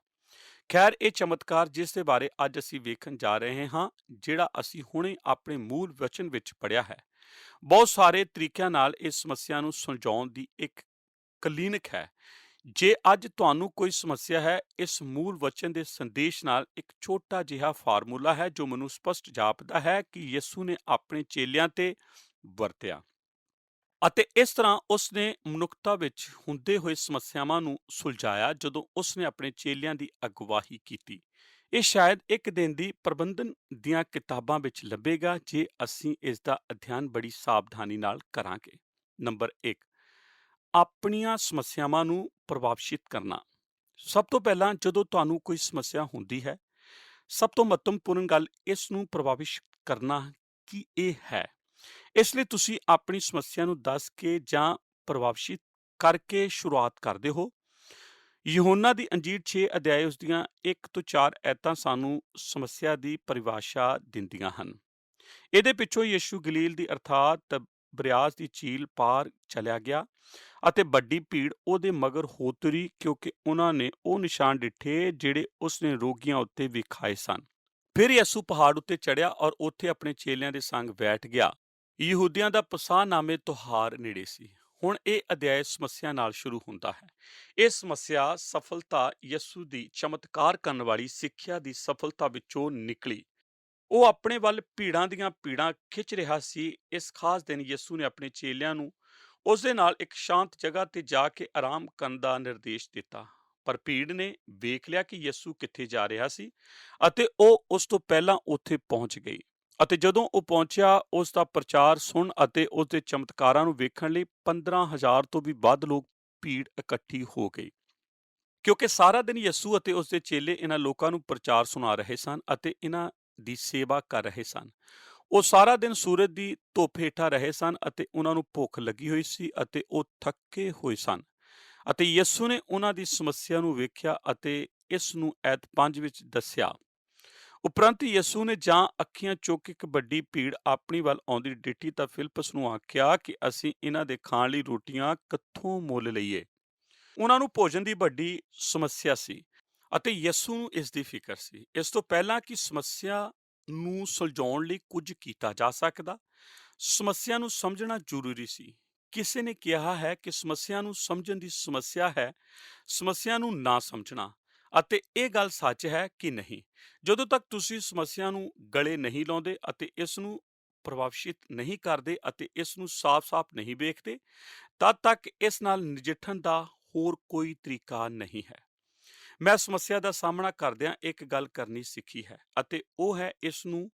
ਖੈਰ, ਇਹ ਚਮਤਕਾਰ ਜਿਸ ਦੇ ਬਾਰੇ ਅੱਜ ਅਸੀਂ ਵੇਖਣ ਜਾ ਰਹੇ ਹਾਂ, ਜਿਹੜਾ ਅਸੀਂ ਹੁਣੇ ਆਪਣੇ ਮੂਲ ਵਚਨ ਵਿੱਚ ਪੜ੍ਹਿਆ ਹੈ, ਬਹੁਤ ਸਾਰੇ ਤਰੀਕਿਆਂ ਨਾਲ ਇਸ ਸਮੱਸਿਆ ਨੂੰ ਸੁਲਝਾਉਣ ਦੀ ਇੱਕ ਕਲੀਨਿਕ ਹੈ। ਜੇ ਅੱਜ ਤੁਹਾਨੂੰ ਕੋਈ ਸਮੱਸਿਆ ਹੈ, ਇਸ ਮੂਲ ਵਚਨ ਦੇ ਸੰਦੇਸ਼ ਨਾਲ ਇੱਕ ਛੋਟਾ ਜਿਹਾ ਫਾਰਮੂਲਾ ਹੈ ਜੋ ਮੈਨੂੰ ਸਪਸ਼ਟ ਜਾਪਦਾ ਹੈ ਕਿ ਯਿਸੂ ਨੇ ਆਪਣੇ ਚੇਲਿਆਂ ਤੇ ਵਰਤਿਆ ਅਤੇ ਇਸ ਤਰ੍ਹਾਂ ਉਸ ਨੇ ਮਨੁੱਖਤਾ ਵਿੱਚ ਹੁੰਦੇ ਹੋਏ ਸਮੱਸਿਆਵਾਂ ਨੂੰ ਸੁਲਝਾਇਆ ਜਦੋਂ ਉਸ ਨੇ ਆਪਣੇ ਚੇਲਿਆਂ ਦੀ ਅਗਵਾਈ ਕੀਤੀ। ਇਹ ਸ਼ਾਇਦ ਇੱਕ ਦਿਨ ਦੀ ਪ੍ਰਬੰਧਨ ਦੀਆਂ ਕਿਤਾਬਾਂ ਵਿੱਚ ਲੱਭੇਗਾ ਜੇ ਅਸੀਂ ਇਸ ਦਾ ਅਧਿਐਨ ਬੜੀ ਸਾਵਧਾਨੀ ਨਾਲ ਕਰਾਂਗੇ। ਨੰਬਰ 1, ਆਪਣੀਆਂ ਸਮੱਸਿਆਵਾਂ ਨੂੰ ਪ੍ਰਭਾਵਿਤ ਕਰਨਾ। ਸਭ ਤੋਂ ਪਹਿਲਾਂ ਜਦੋਂ ਤੁਹਾਨੂੰ ਕੋਈ ਸਮੱਸਿਆ ਹੁੰਦੀ ਹੈ, ਸਭ ਤੋਂ ਮਹੱਤਵਪੂਰਨ ਗੱਲ ਇਸ ਨੂੰ ਪ੍ਰਭਾਵਿਤ ਕਰਨਾ ਕਿ ਇਹ ਹੈ। ਇਸ ਲਈ ਤੁਸੀਂ ਆਪਣੀ ਸਮੱਸਿਆ ਨੂੰ ਦੱਸ ਕੇ ਜਾਂ ਪ੍ਰਭਾਵਿਤ ਕਰਕੇ ਸ਼ੁਰੂਆਤ ਕਰਦੇ ਹੋ। ਯਹੋਨਾ ਦੀ ਅੰਜੀਲ 6 ਅਧਿਆਏ ਉਸ ਦੀਆਂ 1 ਤੋਂ 4 ਐਤਾਂ ਸਾਨੂੰ ਸਮੱਸਿਆ ਦੀ ਪਰਿਭਾਸ਼ਾ ਦਿੰਦੀਆਂ ਹਨ। ਇਹਦੇ ਪਿੱਛੋਂ ਯਿਸੂ ਗਲੀਲ ਦੀ ਅਰਥਾਤ ਤਬਰਿਆਸ ਦੀ ਝੀਲ ਪਾਰ ਚਲਿਆ ਗਿਆ ਅਤੇ ਵੱਡੀ ਭੀੜ ਉਹਦੇ ਮਗਰ ਹੋ ਤੁਰੀ ਕਿਉਂਕਿ ਉਹਨਾਂ ਨੇ ਉਹ ਨਿਸ਼ਾਨ ਡਿੱਠੇ ਜਿਹੜੇ ਉਸਨੇ ਰੋਗੀਆਂ ਉੱਤੇ ਵਿਖਾਏ ਸਨ। ਫਿਰ ਯਿਸੂ ਪਹਾੜ ਉੱਤੇ ਚੜ੍ਹਿਆ ਔਰ ਉੱਥੇ ਆਪਣੇ ਚੇਲਿਆਂ ਦੇ ਸੰਗ ਬੈਠ ਗਿਆ। ਯਹੂਦੀਆਂ ਦਾ ਪਸਾਹ ਨਾਮੇ ਤਿਉਹਾਰ ਨੇੜੇ ਸੀ। ਹੁਣ ਇਹ ਅਧਿਆਇ ਸਮੱਸਿਆ ਨਾਲ ਸ਼ੁਰੂ ਹੁੰਦਾ ਹੈ। ਇਹ ਸਮੱਸਿਆ ਸਫਲਤਾ ਯਿਸੂ ਦੀ ਚਮਤਕਾਰ ਕਰਨ ਵਾਲੀ ਸਿੱਖਿਆ ਦੀ ਸਫਲਤਾ ਵਿੱਚੋਂ ਨਿਕਲੀ। ਉਹ ਆਪਣੇ ਵੱਲ ਭੀੜਾਂ ਦੀਆਂ ਭੀੜਾਂ ਖਿੱਚ ਰਿਹਾ ਸੀ। ਇਸ ਖਾਸ ਦਿਨ ਯਿਸੂ ਨੇ ਆਪਣੇ ਚੇਲਿਆਂ ਨੂੰ ਉਸ ਦੇ ਨਾਲ ਇੱਕ ਸ਼ਾਂਤ ਜਗ੍ਹਾ ਤੇ ਜਾ ਕੇ ਆਰਾਮ ਕਰਨ ਦਾ ਨਿਰਦੇਸ਼ ਦਿੱਤਾ। ਪਰ ਭੀੜ ਨੇ ਵੇਖ ਲਿਆ ਕਿ ਯਿਸੂ ਕਿੱਥੇ ਜਾ ਰਿਹਾ ਸੀ ਅਤੇ ਉਹ ਉਸ ਤੋਂ ਪਹਿਲਾਂ ਉੱਥੇ ਪਹੁੰਚ ਗਈ। ਅਤੇ ਜਦੋਂ ਉਹ ਪਹੁੰਚਿਆ, ਉਸ ਦਾ ਪ੍ਰਚਾਰ ਸੁਣ ਅਤੇ ਉਸ ਦੇ ਚਮਤਕਾਰਾਂ ਨੂੰ ਵੇਖਣ ਲਈ 15,000 ਤੋਂ ਵੀ ਵੱਧ ਲੋਕ ਭੀੜ ਇਕੱਠੀ ਹੋ ਗਈ। ਕਿਉਂਕਿ ਸਾਰਾ ਦਿਨ ਯਿਸੂ ਅਤੇ ਉਸ ਦੇ ਚੇਲੇ ਇਹਨਾਂ ਲੋਕਾਂ ਨੂੰ ਪ੍ਰਚਾਰ ਸੁਣਾ ਰਹੇ ਸਨ ਅਤੇ ਇਹਨਾਂ ਦੀ ਸੇਵਾ ਕਰ ਰਹੇ ਸਨ। ਉਹ ਸਾਰਾ ਦਿਨ ਸੂਰਜ ਦੀ ਧੁੱਪ ਹੇਠਾਂ ਰਹੇ ਸਨ ਅਤੇ ਉਹਨਾਂ ਨੂੰ ਭੁੱਖ ਲੱਗੀ ਹੋਈ ਸੀ ਅਤੇ ਉਹ ਥੱਕੇ ਹੋਏ ਸਨ। ਅਤੇ ਯਿਸੂ ਨੇ ਉਹਨਾਂ ਦੀ ਸਮੱਸਿਆ ਨੂੰ ਵੇਖਿਆ ਅਤੇ ਇਸ ਨੂੰ ਐਤ 5 ਵਿੱਚ ਦੱਸਿਆ। ਉਪਰੰਤ ਯਿਸੂ ਨੇ ਜਾਂ ਅੱਖੀਆਂ ਚੁੱਕ ਇੱਕ ਵੱਡੀ ਭੀੜ ਆਪਣੀ ਵੱਲ ਆਉਂਦੀ ਡਿੱਠੀ ਤਾਂ ਫਿਲਿਪਸ ਨੂੰ ਆਖਿਆ ਕਿ ਅਸੀਂ ਇਹਨਾਂ ਦੇ ਖਾਣ ਲਈ ਰੋਟੀਆਂ ਕਿੱਥੋਂ ਮੁੱਲ ਲਈਏ। ਉਹਨਾਂ ਨੂੰ ਭੋਜਨ ਦੀ ਵੱਡੀ ਸਮੱਸਿਆ ਸੀ ਅਤੇ ਯਿਸੂ ਨੂੰ ਇਸ ਦੀ ਫਿਕਰ ਸੀ। ਇਸ ਤੋਂ ਪਹਿਲਾਂ ਕਿ ਸਮੱਸਿਆ ਨੂੰ ਸੁਲਝਾਉਣ ਲਈ ਕੁਝ ਕੀਤਾ ਜਾ ਸਕਦਾ, ਸਮੱਸਿਆ ਨੂੰ ਸਮਝਣਾ ਜ਼ਰੂਰੀ ਸੀ। ਕਿਸੇ ਨੇ ਕਿਹਾ ਹੈ ਕਿ ਸਮੱਸਿਆ ਨੂੰ ਸਮਝਣ ਦੀ ਸਮੱਸਿਆ ਹੈ ਸਮੱਸਿਆ ਨੂੰ ਨਾ ਸਮਝਣਾ, ਅਤੇ ਇਹ ਗੱਲ ਸੱਚ ਹੈ ਕਿ ਨਹੀਂ। ਜਦੋਂ ਤੱਕ ਤੁਸੀਂ ਸਮੱਸਿਆ ਨੂੰ ਗਲੇ ਨਹੀਂ ਲਾਉਂਦੇ ਅਤੇ ਇਸ ਨੂੰ ਪ੍ਰਭਾਵਿਤ ਨਹੀਂ ਕਰਦੇ ਅਤੇ ਇਸ ਨੂੰ ਸਾਫ਼-ਸਾਫ਼ ਨਹੀਂ ਵੇਖਦੇ, ਤਦ ਤੱਕ ਇਸ ਨਾਲ ਨਜਿੱਠਣ ਦਾ ਹੋਰ ਕੋਈ ਤਰੀਕਾ ਨਹੀਂ ਹੈ। ਮੈਂ ਸਮੱਸਿਆ ਦਾ ਸਾਹਮਣਾ ਕਰਦਿਆਂ ਇੱਕ ਗੱਲ ਕਰਨੀ ਸਿੱਖੀ ਹੈ ਅਤੇ ਉਹ ਹੈ ਇਸ ਨੂੰ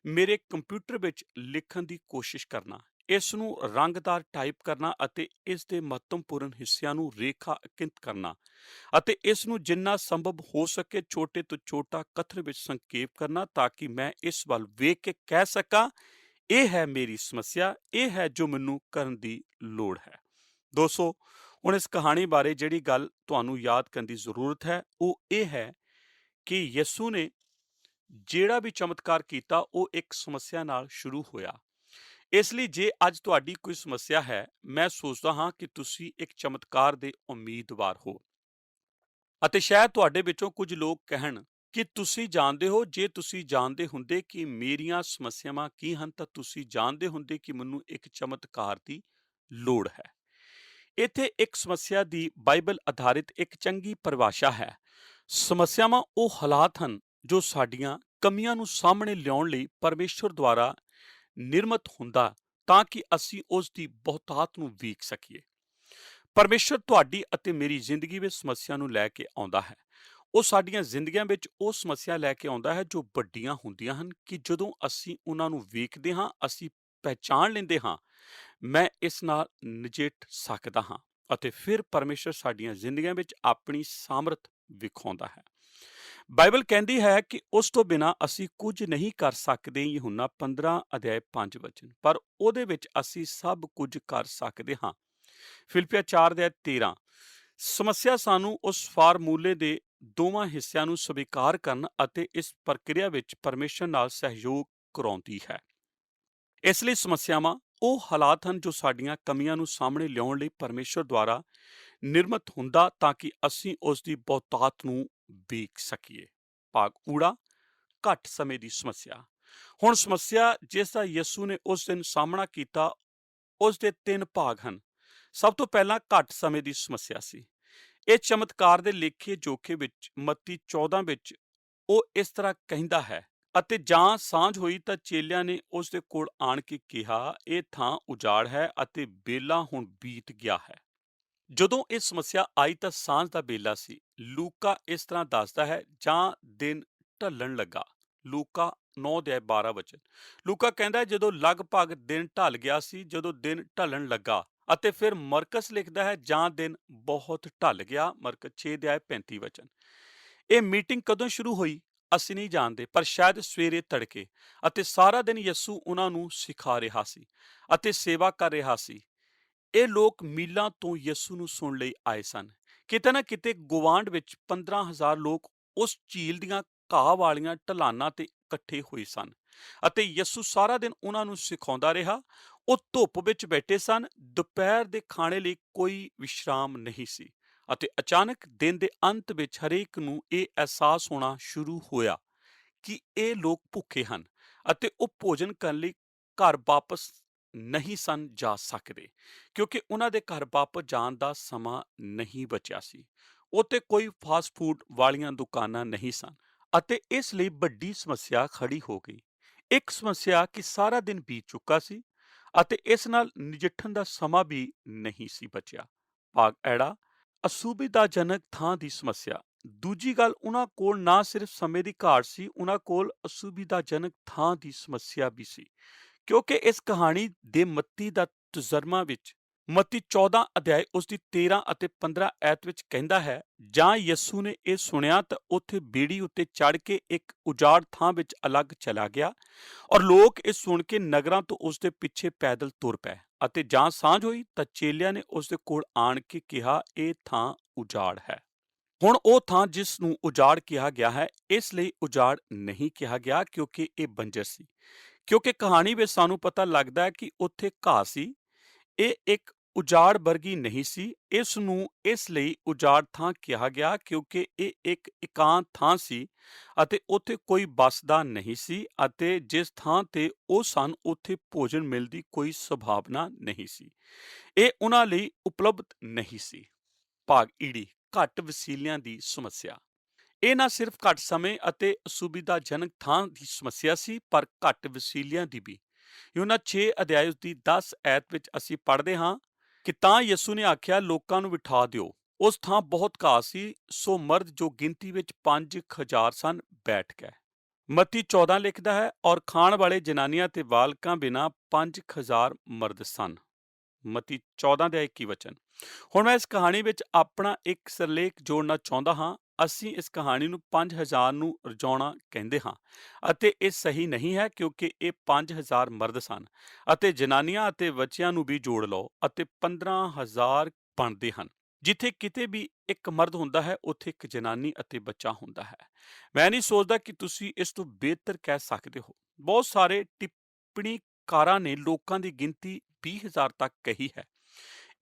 ਮੇਰੇ ਕੰਪਿਊਟਰ ਵਿੱਚ ਲਿਖਣ ਦੀ ਕੋਸ਼ਿਸ਼ ਕਰਨਾ, ਇਸ ਨੂੰ ਰੰਗਦਾਰ ਟਾਈਪ ਕਰਨਾ ਅਤੇ ਇਸ ਦੇ ਮਹੱਤਵਪੂਰਨ ਹਿੱਸਿਆਂ ਨੂੰ ਰੇਖਾਂਕਿਤ ਕਰਨਾ ਅਤੇ ਇਸ ਨੂੰ ਜਿੰਨਾ ਸੰਭਵ ਹੋ ਸਕੇ ਛੋਟੇ ਤੋਂ ਛੋਟਾ ਕਥਨ ਵਿੱਚ ਸੰਖੇਪ ਕਰਨਾ ਤਾਂ ਕਿ ਮੈਂ ਇਸ ਵੱਲ ਵੇਖ ਕੇ ਕਹਿ ਸਕਾਂ, ਇਹ ਹੈ ਮੇਰੀ ਸਮੱਸਿਆ, ਇਹ ਹੈ ਜੋ ਮੈਨੂੰ ਕਰਨ ਦੀ ਲੋੜ ਹੈ। ਦੋਸਤੋ, ਹੁਣ ਇਸ ਕਹਾਣੀ ਬਾਰੇ ਜਿਹੜੀ ਗੱਲ ਤੁਹਾਨੂੰ ਯਾਦ ਕਰਨ ਦੀ ਜ਼ਰੂਰਤ ਹੈ ਉਹ ਇਹ ਹੈ ਕਿ ਯਿਸੂ ਨੇ ਜਿਹੜਾ ਵੀ ਚਮਤਕਾਰ ਕੀਤਾ ਉਹ ਇੱਕ ਸਮੱਸਿਆ ਨਾਲ ਸ਼ੁਰੂ ਹੋਇਆ। ਇਸ ਲਈ ਜੇ ਅੱਜ ਤੁਹਾਡੀ ਕੋਈ ਸਮੱਸਿਆ ਹੈ, ਮੈਂ ਸੋਚਦਾ ਹਾਂ ਕਿ ਤੁਸੀਂ ਇੱਕ ਚਮਤਕਾਰ ਦੇ ਉਮੀਦਵਾਰ ਹੋ। ਅਤੇ ਸ਼ਾਇਦ ਤੁਹਾਡੇ ਵਿੱਚੋਂ ਕੁਝ ਲੋਕ ਕਹਿਣ ਕਿ ਤੁਸੀਂ ਜਾਣਦੇ ਹੋ, ਜੇ ਤੁਸੀਂ ਜਾਣਦੇ ਹੁੰਦੇ ਕਿ ਮੇਰੀਆਂ ਸਮੱਸਿਆਵਾਂ ਕੀ ਹਨ ਤਾਂ ਤੁਸੀਂ ਜਾਣਦੇ ਹੁੰਦੇ ਕਿ ਮੈਨੂੰ ਇੱਕ ਚਮਤਕਾਰ ਦੀ ਲੋੜ ਹੈ। ਇੱਥੇ ਇੱਕ ਸਮੱਸਿਆ ਦੀ ਬਾਈਬਲ ਆਧਾਰਿਤ ਇੱਕ ਚੰਗੀ ਪਰਿਭਾਸ਼ਾ ਹੈ। ਸਮੱਸਿਆਵਾਂ ਉਹ ਹਾਲਾਤ ਹਨ ਜੋ ਸਾਡੀਆਂ ਕਮੀਆਂ ਨੂੰ ਸਾਹਮਣੇ ਲਿਆਉਣ ਲਈ ਪਰਮੇਸ਼ਰ ਦੁਆਰਾ ਨਿਰਮਿਤ ਹੁੰਦਾ ਤਾਂ ਕਿ ਅਸੀਂ ਉਸ ਦੀ ਬਹੁਤਾਤ ਨੂੰ ਵੇਖ ਸਕੀਏ। ਪਰਮੇਸ਼ਰ ਤੁਹਾਡੀ ਅਤੇ ਮੇਰੀ ਜ਼ਿੰਦਗੀ ਵਿੱਚ ਸਮੱਸਿਆ ਨੂੰ ਲੈ ਕੇ ਆਉਂਦਾ ਹੈ। ਉਹ ਸਾਡੀਆਂ ਜ਼ਿੰਦਗੀਆਂ ਵਿੱਚ ਉਹ ਸਮੱਸਿਆ ਲੈ ਕੇ ਆਉਂਦਾ ਹੈ ਜੋ ਵੱਡੀਆਂ ਹੁੰਦੀਆਂ ਹਨ ਕਿ ਜਦੋਂ ਅਸੀਂ ਉਹਨਾਂ ਨੂੰ ਵੇਖਦੇ ਹਾਂ, ਅਸੀਂ ਪਹਿਚਾਣ ਲੈਂਦੇ ਹਾਂ, ਮੈਂ ਇਸ ਨਾਲ ਨਜਿੱਠ ਸਕਦਾ ਹਾਂ ਅਤੇ ਫਿਰ ਪਰਮੇਸ਼ਰ ਸਾਡੀਆਂ ਜ਼ਿੰਦਗੀਆਂ ਵਿੱਚ ਆਪਣੀ ਸਾਮਰਥ ਵਿਖਾਉਂਦਾ ਹੈ। ਬਾਈਬਲ ਕਹਿੰਦੀ ਹੈ ਕਿ ਉਸ ਤੋਂ ਬਿਨਾਂ ਅਸੀਂ ਕੁਝ ਨਹੀਂ ਕਰ ਸਕਦੇ। ਯਹੋਨਾ 15 ਅਧਿਆਇ 5 ਵਚਨ, ਪਰ ਉਹਦੇ ਵਿੱਚ ਅਸੀਂ ਸਭ ਕੁਝ ਕਰ ਸਕਦੇ ਹਾਂ। ਫਿਲਿੱਪੀਆਂ 4 ਅਧਿਆਇ 13। ਸਮੱਸਿਆ ਸਾਨੂੰ ਉਸ ਫਾਰਮੂਲੇ ਦੇ ਦੋਵਾਂ ਹਿੱਸਿਆਂ ਨੂੰ ਸਵੀਕਾਰ ਕਰਨ ਅਤੇ ਇਸ ਪ੍ਰਕਿਰਿਆ ਵਿੱਚ ਪਰਮੇਸ਼ਰ ਨਾਲ ਸਹਿਯੋਗ ਕਰਾਉਂਦੀ ਹੈ। ਇਸ ਲਈ ਸਮੱਸਿਆਵਾਂ ਉਹ ਹਾਲਾਤ ਹਨ ਜੋ ਸਾਡੀਆਂ ਕਮੀਆਂ ਨੂੰ ਸਾਹਮਣੇ ਲਿਆਉਣ ਲਈ ਪਰਮੇਸ਼ਰ ਦੁਆਰਾ ਨਿਰਮਿਤ ਹੁੰਦਾ ਤਾਂ ਕਿ ਅਸੀਂ ਉਸ ਦੀ ਬਹੁਤਾਤ ਨੂੰ ਵੇਖ ਸਕੀਏ। ਭਾਗ ਊੜਾ, ਘੱਟ ਸਮੇਂ ਦੀ ਸਮੱਸਿਆ। ਹੁਣ ਸਮੱਸਿਆ ਜਿਸ ਦਾ ਯਿਸੂ ਨੇ ਉਸ ਦਿਨ ਸਾਹਮਣਾ ਕੀਤਾ, ਉਸ ਦੇ 3 ਭਾਗ ਹਨ। ਸਭ ਤੋਂ ਪਹਿਲਾਂ ਘੱਟ ਸਮੇਂ ਦੀ ਸਮੱਸਿਆ ਸੀ। ਇਹ ਚਮਤਕਾਰ ਦੇ ਲੇਖੇ ਜੋਖੇ ਵਿੱਚ ਮੱਤੀ 14 ਵਿੱਚ ਉਹ ਇਸ ਤਰ੍ਹਾਂ ਕਹਿੰਦਾ ਹੈ, ਅਤੇ ਜਾਂ ਸਾਂਝ ਹੋਈ ਤਾਂ ਚੇਲਿਆਂ ਨੇ ਉਸ ਦੇ ਕੋਲ ਆਣ ਕੇ ਕਿਹਾ, ਇਹ ਥਾਂ ਉਜਾੜ ਹੈ ਅਤੇ ਬੇਲਾ ਹੁਣ ਬੀਤ ਗਿਆ ਹੈ। ਜਦੋਂ ਇਹ ਸਮੱਸਿਆ ਆਈ ਤਾਂ ਸਾਂਝ ਦਾ ਬੇਲਾ ਸੀ। ਲੂਕਾ ਇਸ ਤਰ੍ਹਾਂ ਦੱਸਦਾ ਹੈ, ਜਾਂ ਦਿਨ ਢਲਣ ਲੱਗਾ। ਲੂਕਾ 9:12 ਵਚਨ। ਲੂਕਾ ਕਹਿੰਦਾ ਹੈ, ਜਦੋਂ ਲਗਭਗ ਦਿਨ ਢਲ ਗਿਆ ਸੀ, ਜਦੋਂ ਦਿਨ ਢਲਣ ਲੱਗਾ। ਅਤੇ ਫਿਰ ਮਰਕਸ ਲਿਖਦਾ ਹੈ, ਜਾਂ ਦਿਨ ਬਹੁਤ ਢਲ ਗਿਆ। ਮਰਕਸ 6:35 ਵਚਨ। ਇਹ ਮੀਟਿੰਗ ਕਦੋਂ ਸ਼ੁਰੂ ਹੋਈ ਅਸੀਂ ਨਹੀਂ ਜਾਣਦੇ, ਪਰ ਸ਼ਾਇਦ ਸਵੇਰੇ ਤੜਕੇ, ਅਤੇ ਸਾਰਾ ਦਿਨ ਯਿਸੂ ਉਹਨਾਂ ਨੂੰ ਸਿਖਾ ਰਿਹਾ ਸੀ ਅਤੇ ਸੇਵਾ ਕਰ ਰਿਹਾ ਸੀ। ਇਹ ਲੋਕ ਮੀਲਾਂ ਤੋਂ ਯਿਸੂ ਨੂੰ ਸੁਣਨ ਲਈ ਆਏ ਸਨ। ਕਿਤੇ ਨਾ ਕਿਤੇ ਗੁਆਂਢ ਵਿੱਚ 15,000 ਲੋਕ ਉਸ ਝੀਲ ਦੀਆਂ ਘਾਹ ਵਾਲੀਆਂ ਢਲਾਨਾਂ ਤੇ ਇਕੱਠੇ ਹੋਏ ਸਨ, ਅਤੇ ਯਿਸੂ ਸਾਰਾ ਦਿਨ ਉਹਨਾਂ ਨੂੰ ਸਿਖਾਉਂਦਾ ਰਿਹਾ। ਉਹ ਧੁੱਪ ਵਿੱਚ ਬੈਠੇ ਸਨ। ਦੁਪਹਿਰ ਦੇ ਖਾਣੇ ਲਈ ਕੋਈ ਵਿਸ਼ਰਾਮ ਨਹੀਂ ਸੀ, ਅਤੇ ਅਚਾਨਕ ਦਿਨ ਦੇ ਅੰਤ ਵਿੱਚ ਹਰੇਕ ਨੂੰ ਇਹ ਅਹਿਸਾਸ ਹੋਣਾ ਸ਼ੁਰੂ ਹੋਇਆ ਕਿ ਇਹ ਲੋਕ ਭੁੱਖੇ ਹਨ, ਅਤੇ ਉਹ ਭੋਜਨ ਕਰਨ ਲਈ ਘਰ ਵਾਪਸ ਨਹੀਂ ਸਨ ਜਾ ਸਕਦੇ, ਕਿਉਂਕਿ ਉਹਨਾਂ ਦੇ ਘਰ ਵਾਪਸ ਜਾਣ ਦਾ ਸਮਾਂ ਨਹੀਂ ਬਚਿਆ ਸੀ। ਉੱਥੇ ਕੋਈ ਫਾਸਟ ਫੂਡ ਵਾਲੀਆਂ ਦੁਕਾਨਾਂ ਨਹੀਂ ਸਨ, ਅਤੇ ਇਸ ਲਈ ਵੱਡੀ ਸਮੱਸਿਆ ਖੜੀ ਹੋ ਗਈ। ਇੱਕ ਸਮੱਸਿਆ ਕਿ ਸਾਰਾ ਦਿਨ ਬੀਤ ਚੁੱਕਾ ਸੀ, ਅਤੇ ਇਸ ਨਾਲ ਨਜਿੱਠਣ ਦਾ ਸਮਾਂ ਵੀ ਨਹੀਂ ਸੀ ਬਚਿਆ। ਭਾਗ ਐੜਾ ਅਸੁਵਿਧਾਜਨਕ ਥਾਂ ਦੀ ਸਮੱਸਿਆ। ਦੂਜੀ ਗੱਲ, ਉਹਨਾਂ ਕੋਲ ਨਾ ਸਿਰਫ ਸਮੇਂ ਦੀ ਘਾਟ ਸੀ, ਉਹਨਾਂ ਕੋਲ ਅਸੁਵਿਧਾਜਨਕ ਥਾਂ ਦੀ ਸਮੱਸਿਆ ਵੀ ਸੀ। ਕਿਉਂਕਿ ਇਸ ਕਹਾਣੀ ਦੇ ਮੱਤੀ ਦਾ ਤਜਰਬਾ ਵਿੱਚ ਮੱਤੀ 14 ਅਧਿਆਇ ਉਸ ਦੀ 13 ਅਤੇ 15 ਐਤ ਵਿੱਚ ਕਹਿੰਦਾ ਹੈ, ਜਾਂ ਯਿਸੂ ਨੇ ਇਹ ਸੁਣਿਆ ਤਾਂ ਉੱਥੇ ਬੇੜੀ ਉੱਤੇ ਚੜ੍ਹ ਕੇ ਇੱਕ ਉਜਾੜ ਥਾਂ ਵਿੱਚ ਅਲੱਗ ਚਲਾ ਗਿਆ, ਔਰ ਲੋਕ ਇਹ ਸੁਣ ਕੇ ਨਗਰਾਂ ਤੋਂ ਉਸ ਦੇ ਪਿੱਛੇ ਪੈਦਲ ਤੁਰ ਪਏ। ਅਤੇ ਜਾਂ ਸਾਂਝ ਹੋਈ ਤਾਂ ਚੇਲਿਆਂ ਨੇ ਉਸ ਦੇ ਕੋਲ ਆਣ ਕੇ ਕਿਹਾ, ਇਹ ਥਾਂ ਉਜਾੜ ਹੈ। ਹੁਣ ਉਹ ਥਾਂ ਜਿਸ ਨੂੰ ਉਜਾੜ ਕਿਹਾ ਗਿਆ ਹੈ, ਇਸ ਲਈ ਉਜਾੜ ਨਹੀਂ ਕਿਹਾ ਗਿਆ ਕਿਉਂਕਿ ਇਹ ਬੰਜਰ ਸੀ। ਕਿਉਂਕਿ ਕਹਾਣੀ ਵਿੱਚ ਸਾਨੂੰ ਪਤਾ ਲੱਗਦਾ ਹੈ ਕਿ ਉੱਥੇ ਘਾਹ ਸੀ। ਇਹ ਇੱਕ ਉਜਾੜ ਵਰਗੀ ਨਹੀਂ ਸੀ। ਇਸ ਨੂੰ ਇਸ ਲਈ ਉਜਾੜ ਥਾਂ ਕਿਹਾ ਗਿਆ ਕਿਉਂਕਿ ਇਹ ਇੱਕ ਇਕਾਂਤ ਥਾਂ ਸੀ, ਅਤੇ ਉੱਥੇ ਕੋਈ ਵੱਸਦਾ ਨਹੀਂ ਸੀ, ਅਤੇ ਜਿਸ ਥਾਂ ਤੇ ਉਹ ਸਨ ਉੱਥੇ ਭੋਜਨ ਮਿਲਣ ਦੀ ਕੋਈ ਸੰਭਾਵਨਾ ਨਹੀਂ ਸੀ। ਇਹ ਉਹਨਾਂ ਲਈ ਉਪਲਬਧ ਨਹੀਂ ਸੀ। ਭਾਗ ਈੜੀ ਘੱਟ ਵਸੀਲਿਆਂ ਦੀ ਸਮੱਸਿਆ। ਇਹ ਨਾ ਸਿਰਫ ਘੱਟ ਸਮੇਂ ਅਤੇ ਅਸੁਵਿਧਾਜਨਕ ਥਾਂ ਦੀ ਸਮੱਸਿਆ ਸੀ, ਪਰ ਘੱਟ ਵਸੀਲਿਆਂ ਦੀ ਵੀ। ਯੂਹੰਨਾ 6 ਅਧਿਆਇ ਦੀ 10 ਐਤ ਵਿੱਚ ਅਸੀਂ ਪੜ੍ਹਦੇ ਹਾਂ ਕਿ ਤਾਂ ਯਿਸੂ ਨੇ ਆਖਿਆ, ਲੋਕਾਂ ਨੂੰ ਬਿਠਾ ਦਿਓ। ਉਸ ਥਾਂ ਬਹੁਤ ਘਾਹ ਸੀ, ਸੋ ਮਰਦ ਜੋ ਗਿਣਤੀ ਵਿੱਚ 5,000 ਸਨ ਬੈਠ ਗਏ। ਮੱਤੀ 14 ਲਿਖਦਾ ਹੈ, ਔਰ ਖਾਣ ਵਾਲੇ ਜਨਾਨੀਆਂ ਤੇ ਬਾਲਕਾਂ ਬਿਨਾਂ 5,000 ਮਰਦ ਸਨ। ਮੱਤੀ 14 ਦੇ 21 ਵਚਨ। ਹੁਣ ਮੈਂ ਇਸ ਕਹਾਣੀ ਵਿੱਚ ਆਪਣਾ ਇੱਕ ਸਿਰਲੇਖ ਜੋੜਨਾ ਚਾਹੁੰਦਾ ਹਾਂ। ਅਸੀਂ ਇਸ ਕਹਾਣੀ ਨੂੰ 5,000 ਨੂੰ ਰਜਾਉਣਾ ਕਹਿੰਦੇ ਹਾਂ, ਅਤੇ ਇਹ ਸਹੀ ਨਹੀਂ ਹੈ ਕਿਉਂਕਿ ਇਹ 5,000 ਮਰਦ ਸਨ, ਅਤੇ ਜਨਾਨੀਆਂ ਅਤੇ ਬੱਚਿਆਂ ਨੂੰ ਵੀ ਜੋੜ ਲਓ ਅਤੇ 15,000 ਬਣਦੇ ਹਨ। ਜਿੱਥੇ ਕਿਤੇ ਵੀ ਇੱਕ ਮਰਦ ਹੁੰਦਾ ਹੈ, ਉੱਥੇ ਇੱਕ ਜਨਾਨੀ ਅਤੇ ਬੱਚਾ ਹੁੰਦਾ ਹੈ। ਮੈਂ ਨਹੀਂ ਸੋਚਦਾ ਕਿ ਤੁਸੀਂ ਇਸ ਤੋਂ ਬਿਹਤਰ ਕਹਿ ਸਕਦੇ ਹੋ। ਬਹੁਤ ਸਾਰੇ ਟਿੱਪਣੀਕਾਰਾਂ ਨੇ ਲੋਕਾਂ ਦੀ ਗਿਣਤੀ 20,000 ਤੱਕ ਕਹੀ ਹੈ।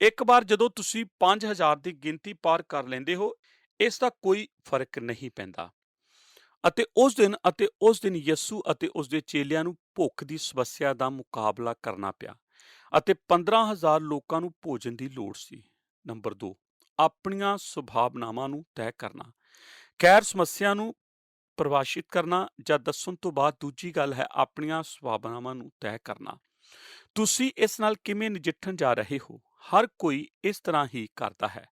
ਇੱਕ ਵਾਰ ਜਦੋਂ ਤੁਸੀਂ 5,000 ਦੀ ਗਿਣਤੀ ਪਾਰ ਕਰ ਲੈਂਦੇ ਹੋ, ਇਸ ਦਾ ਕੋਈ ਫਰਕ ਨਹੀਂ ਪੈਂਦਾ। ਅਤੇ ਉਸ ਦਿਨ ਯਿਸੂ ਅਤੇ ਉਸ ਦੇ ਚੇਲਿਆਂ ਨੂੰ ਭੁੱਖ ਦੀ ਸਮੱਸਿਆ ਦਾ ਮੁਕਾਬਲਾ ਕਰਨਾ ਪਿਆ, ਅਤੇ 15,000 ਲੋਕਾਂ ਨੂੰ ਭੋਜਨ ਦੀ ਲੋੜ ਸੀ। ਨੰਬਰ 2, ਆਪਣੀਆਂ ਸੰਭਾਵਨਾਵਾਂ ਨੂੰ ਤੈਅ ਕਰਨਾ। ਖੈਰ, ਸਮੱਸਿਆ ਨੂੰ ਪਰਿਭਾਸ਼ਿਤ ਕਰਨਾ ਜਾਂ ਦੱਸਣ ਤੋਂ ਬਾਅਦ ਦੂਜੀ ਗੱਲ ਹੈ ਆਪਣੀਆਂ ਸੰਭਾਵਨਾਵਾਂ ਨੂੰ ਤੈਅ ਕਰਨਾ। ਤੁਸੀਂ ਇਸ ਨਾਲ ਕਿਵੇਂ ਨਜਿੱਠਣ ਜਾ ਰਹੇ ਹੋ? ਹਰ ਕੋਈ ਇਸ ਤਰ੍ਹਾਂ ਹੀ ਕਰਦਾ ਹੈ।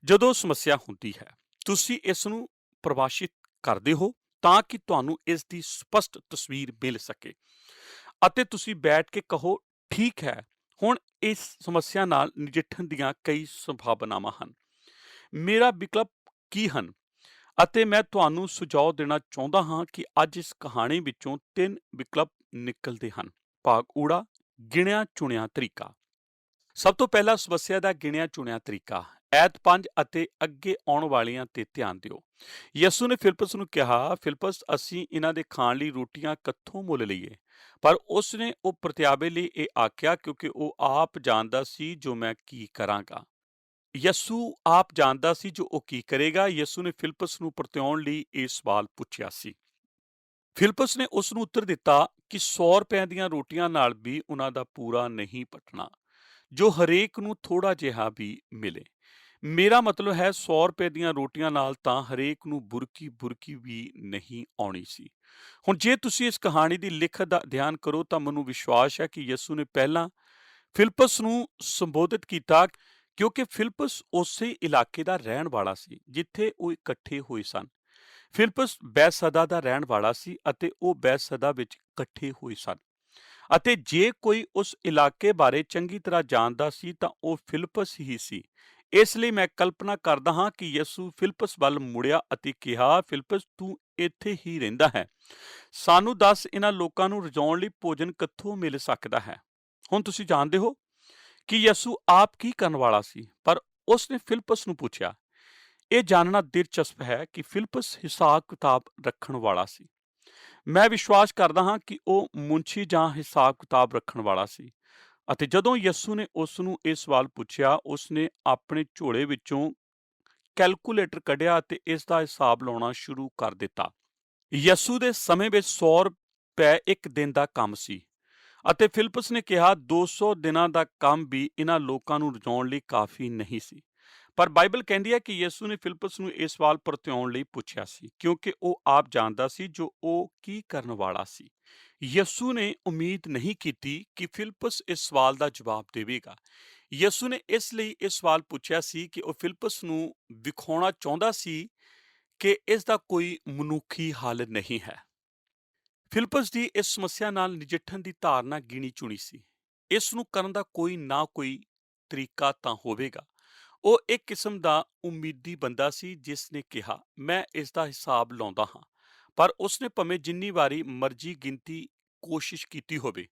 ਜਦੋਂ ਸਮੱਸਿਆ ਹੁੰਦੀ ਹੈ, ਤੁਸੀਂ ਇਸ ਨੂੰ ਪਰਿਭਾਸ਼ਿਤ ਕਰਦੇ ਹੋ ਤਾਂ ਕਿ ਤੁਹਾਨੂੰ ਇਸ ਦੀ ਸਪਸ਼ਟ ਤਸਵੀਰ ਮਿਲ ਸਕੇ, ਅਤੇ ਤੁਸੀਂ ਬੈਠ ਕੇ ਕਹੋ, ਠੀਕ ਹੈ, ਹੁਣ ਇਸ ਸਮੱਸਿਆ ਨਾਲ ਨਜਿੱਠਣ ਦੀਆਂ ਕਈ ਸੰਭਾਵਨਾਵਾਂ ਹਨ। ਮੇਰਾ ਵਿਕਲਪ ਕੀ ਹਨ? ਅਤੇ ਮੈਂ ਤੁਹਾਨੂੰ ਸੁਝਾਅ ਦੇਣਾ ਚਾਹੁੰਦਾ ਹਾਂ ਕਿ ਅੱਜ ਇਸ ਕਹਾਣੀ ਵਿੱਚੋਂ 3 ਵਿਕਲਪ ਨਿਕਲਦੇ ਹਨ। ਭਾਗ ਊੜਾ ਗਿਣਿਆ ਚੁਣਿਆ ਤਰੀਕਾ। ਸਭ ਤੋਂ ਪਹਿਲਾ ਸਮੱਸਿਆ ਦਾ ਗਿਣਿਆ ਚੁਣਿਆ ਤਰੀਕਾ। ਐਤ 5 ਅਤੇ ਅੱਗੇ ਆਉਣ ਵਾਲੀਆਂ ਤੇ ਧਿਆਨ ਦਿਓ। ਯਿਸੂ ਨੇ ਫਿਲਿਪਸ ਨੂੰ ਕਿਹਾ, ਫਿਲਿਪਸ, ਅਸੀਂ ਇਹਨਾਂ ਦੇ ਖਾਣ ਲਈ ਰੋਟੀਆਂ ਕਿੱਥੋਂ ਮੁੱਲ ਲਈਏ? ਪਰ ਉਸ ਨੇ ਉਹ ਪ੍ਰਤਿਆਵੇ ਲਈ ਇਹ ਆਖਿਆ ਕਿਉਂਕਿ ਉਹ ਆਪ ਜਾਣਦਾ ਸੀ ਜੋ ਮੈਂ ਕੀ ਕਰਾਂਗਾ। ਯਿਸੂ ਆਪ ਜਾਣਦਾ ਸੀ ਜੋ ਉਹ ਕੀ ਕਰੇਗਾ। ਯਿਸੂ ਨੇ ਫਿਲਿਪਸ ਨੂੰ ਪ੍ਰਤਿਆਉਣ ਲਈ ਇਹ ਸਵਾਲ ਪੁੱਛਿਆ ਸੀ। ਫਿਲਿਪਸ ਨੇ ਉਸ ਨੂੰ ਉੱਤਰ ਦਿੱਤਾ ਕਿ 100 ਰੁਪਏ ਦੀਆਂ ਰੋਟੀਆਂ ਨਾਲ ਵੀ ਉਹਨਾਂ ਦਾ ਪੂਰਾ ਨਹੀਂ ਪਟਣਾ, ਜੋ ਹਰੇਕ ਨੂੰ ਥੋੜਾ ਜਿਹਾ ਵੀ ਮਿਲੇ। ਮੇਰਾ ਮਤਲਬ ਹੈ 100 ਰੁਪਏ ਦੀਆਂ ਰੋਟੀਆਂ ਨਾਲ ਤਾਂ ਹਰੇਕ ਨੂੰ ਬੁਰਕੀ ਬੁਰਕੀ ਵੀ ਨਹੀਂ ਆਉਣੀ ਸੀ। ਹੁਣ ਜੇ ਤੁਸੀਂ ਇਸ ਕਹਾਣੀ ਦੀ ਲਿਖਤ ਦਾ ਅਧਿਐਨ ਕਰੋ ਤਾਂ ਮੈਨੂੰ ਵਿਸ਼ਵਾਸ ਹੈ ਕਿ ਯਿਸੂ ਨੇ ਪਹਿਲਾਂ ਫਿਲਿਪਸ ਨੂੰ ਸੰਬੋਧਿਤ ਕੀਤਾ, ਕਿਉਂਕਿ ਫਿਲਿਪਸ ਉਸੇ ਇਲਾਕੇ ਦਾ ਰਹਿਣ ਵਾਲਾ ਸੀ ਜਿੱਥੇ ਉਹ ਇਕੱਠੇ ਹੋਏ ਸਨ। ਫਿਲਿਪਸ ਬੈਤਸੈਦਾ ਦਾ ਰਹਿਣ ਵਾਲਾ ਸੀ ਅਤੇ ਉਹ ਬੈਤਸੈਦਾ ਵਿੱਚ ਇਕੱਠੇ ਹੋਏ ਸਨ। ਅਤੇ ਜੇ ਕੋਈ ਉਸ ਇਲਾਕੇ ਬਾਰੇ ਚੰਗੀ ਤਰ੍ਹਾਂ ਜਾਣਦਾ ਸੀ ਤਾਂ ਉਹ ਫਿਲਿਪਸ ਹੀ ਸੀ। ਇਸ ਲਈ ਮੈਂ ਕਲਪਨਾ ਕਰਦਾ ਹਾਂ ਕਿ ਯਿਸੂ ਫਿਲਿਪਸ ਵੱਲ ਮੁੜਿਆ ਅਤੇ ਕਿਹਾ, ਫਿਲਿਪਸ, ਤੂੰ ਇੱਥੇ ਹੀ ਰਹਿੰਦਾ ਹੈ। ਸਾਨੂੰ ਦੱਸ, ਇਹਨਾਂ ਲੋਕਾਂ ਨੂੰ ਰਜਾਉਣ ਲਈ ਭੋਜਨ ਕਿੱਥੋਂ ਮਿਲ ਸਕਦਾ ਹੈ। ਹੁਣ ਤੁਸੀਂ ਜਾਣਦੇ ਹੋ ਕਿ ਯਿਸੂ ਆਪ ਕੀ ਕਰਨ ਵਾਲਾ ਸੀ, ਪਰ ਉਸਨੇ ਫਿਲਿਪਸ ਨੂੰ ਪੁੱਛਿਆ। ਇਹ ਜਾਣਨਾ ਦਿਲਚਸਪ ਹੈ ਕਿ ਫਿਲਿਪਸ ਹਿਸਾਬ ਕਿਤਾਬ ਰੱਖਣ ਵਾਲਾ ਸੀ। ਮੈਂ ਵਿਸ਼ਵਾਸ ਕਰਦਾ ਹਾਂ ਕਿ ਉਹ ਮੁਨਸ਼ੀ ਜਾਂ ਹਿਸਾਬ ਕਿਤਾਬ ਰੱਖਣ ਵਾਲਾ ਸੀ। ਅਤੇ ਜਦੋਂ ਯਿਸੂ ਨੇ ਉਸ ਨੂੰ ਇਹ ਸਵਾਲ ਪੁੱਛਿਆ, ਉਸਨੇ ਆਪਣੇ ਝੋਲੇ ਵਿੱਚੋਂ ਕੈਲਕੂਲੇਟਰ ਕੱਢਿਆ ਅਤੇ ਇਸ ਦਾ ਹਿਸਾਬ ਲਾਉਣਾ ਸ਼ੁਰੂ ਕਰ ਦਿੱਤਾ। ਯਿਸੂ ਦੇ ਸਮੇਂ ਵਿੱਚ 100 ਰੁਪਏ ਇੱਕ ਦਿਨ ਦਾ ਕੰਮ ਸੀ ਅਤੇ ਫਿਲਿਪਸ ਨੇ ਕਿਹਾ 200 ਦਿਨਾਂ ਦਾ ਕੰਮ ਵੀ ਇਹਨਾਂ ਲੋਕਾਂ ਨੂੰ ਰਜਾਉਣ ਲਈ ਕਾਫੀ ਨਹੀਂ ਸੀ। ਪਰ ਬਾਈਬਲ ਕਹਿੰਦੀ ਹੈ ਕਿ ਯਿਸੂ ਨੇ ਫਿਲਿਪਸ ਨੂੰ ਇਹ ਸਵਾਲ ਪ੍ਰਤਿਆਉਣ ਲਈ ਪੁੱਛਿਆ ਸੀ, ਕਿਉਂਕਿ ਉਹ ਆਪ ਜਾਣਦਾ ਸੀ ਜੋ ਉਹ ਕੀ ਕਰਨ ਵਾਲਾ ਸੀ। ਯਿਸੂ ਨੇ ਉਮੀਦ ਨਹੀਂ ਕੀਤੀ ਕਿ ਫਿਲਿਪਸ ਇਸ ਸਵਾਲ ਦਾ ਜਵਾਬ ਦੇਵੇਗਾ। ਯਿਸੂ ਨੇ ਇਸ ਲਈ ਇਹ ਸਵਾਲ ਪੁੱਛਿਆ ਸੀ ਕਿ ਉਹ ਫਿਲਿਪਸ ਨੂੰ ਵਿਖਾਉਣਾ ਚਾਹੁੰਦਾ ਸੀ ਕਿ ਇਸ ਦਾ ਕੋਈ ਮਨੁੱਖੀ ਹੱਲ ਨਹੀਂ ਹੈ। ਫਿਲਿਪਸ ਦੀ ਇਸ ਸਮੱਸਿਆ ਨਾਲ ਨਜਿੱਠਣ ਦੀ ਧਾਰਨਾ ਗਿਣੀ ਚੁਣੀ ਸੀ। ਇਸ ਨੂੰ ਕਰਨ ਦਾ ਕੋਈ ਨਾ ਕੋਈ ਤਰੀਕਾ ਤਾਂ ਹੋਵੇਗਾ। ਉਹ ਇੱਕ ਕਿਸਮ ਦਾ ਉਮੀਦੀ ਬੰਦਾ ਸੀ ਜਿਸ ਨੇ ਕਿਹਾ, ਮੈਂ ਇਸ ਦਾ ਹਿਸਾਬ ਲਾਉਂਦਾ ਹਾਂ। ਪਰ ਉਸਨੇ ਭਾਵੇਂ ਜਿੰਨੀ ਵਾਰੀ ਮਰਜ਼ੀ ਗਿਣਤੀ ਕੋਸ਼ਿਸ਼ ਕੀਤੀ ਹੋਵੇ,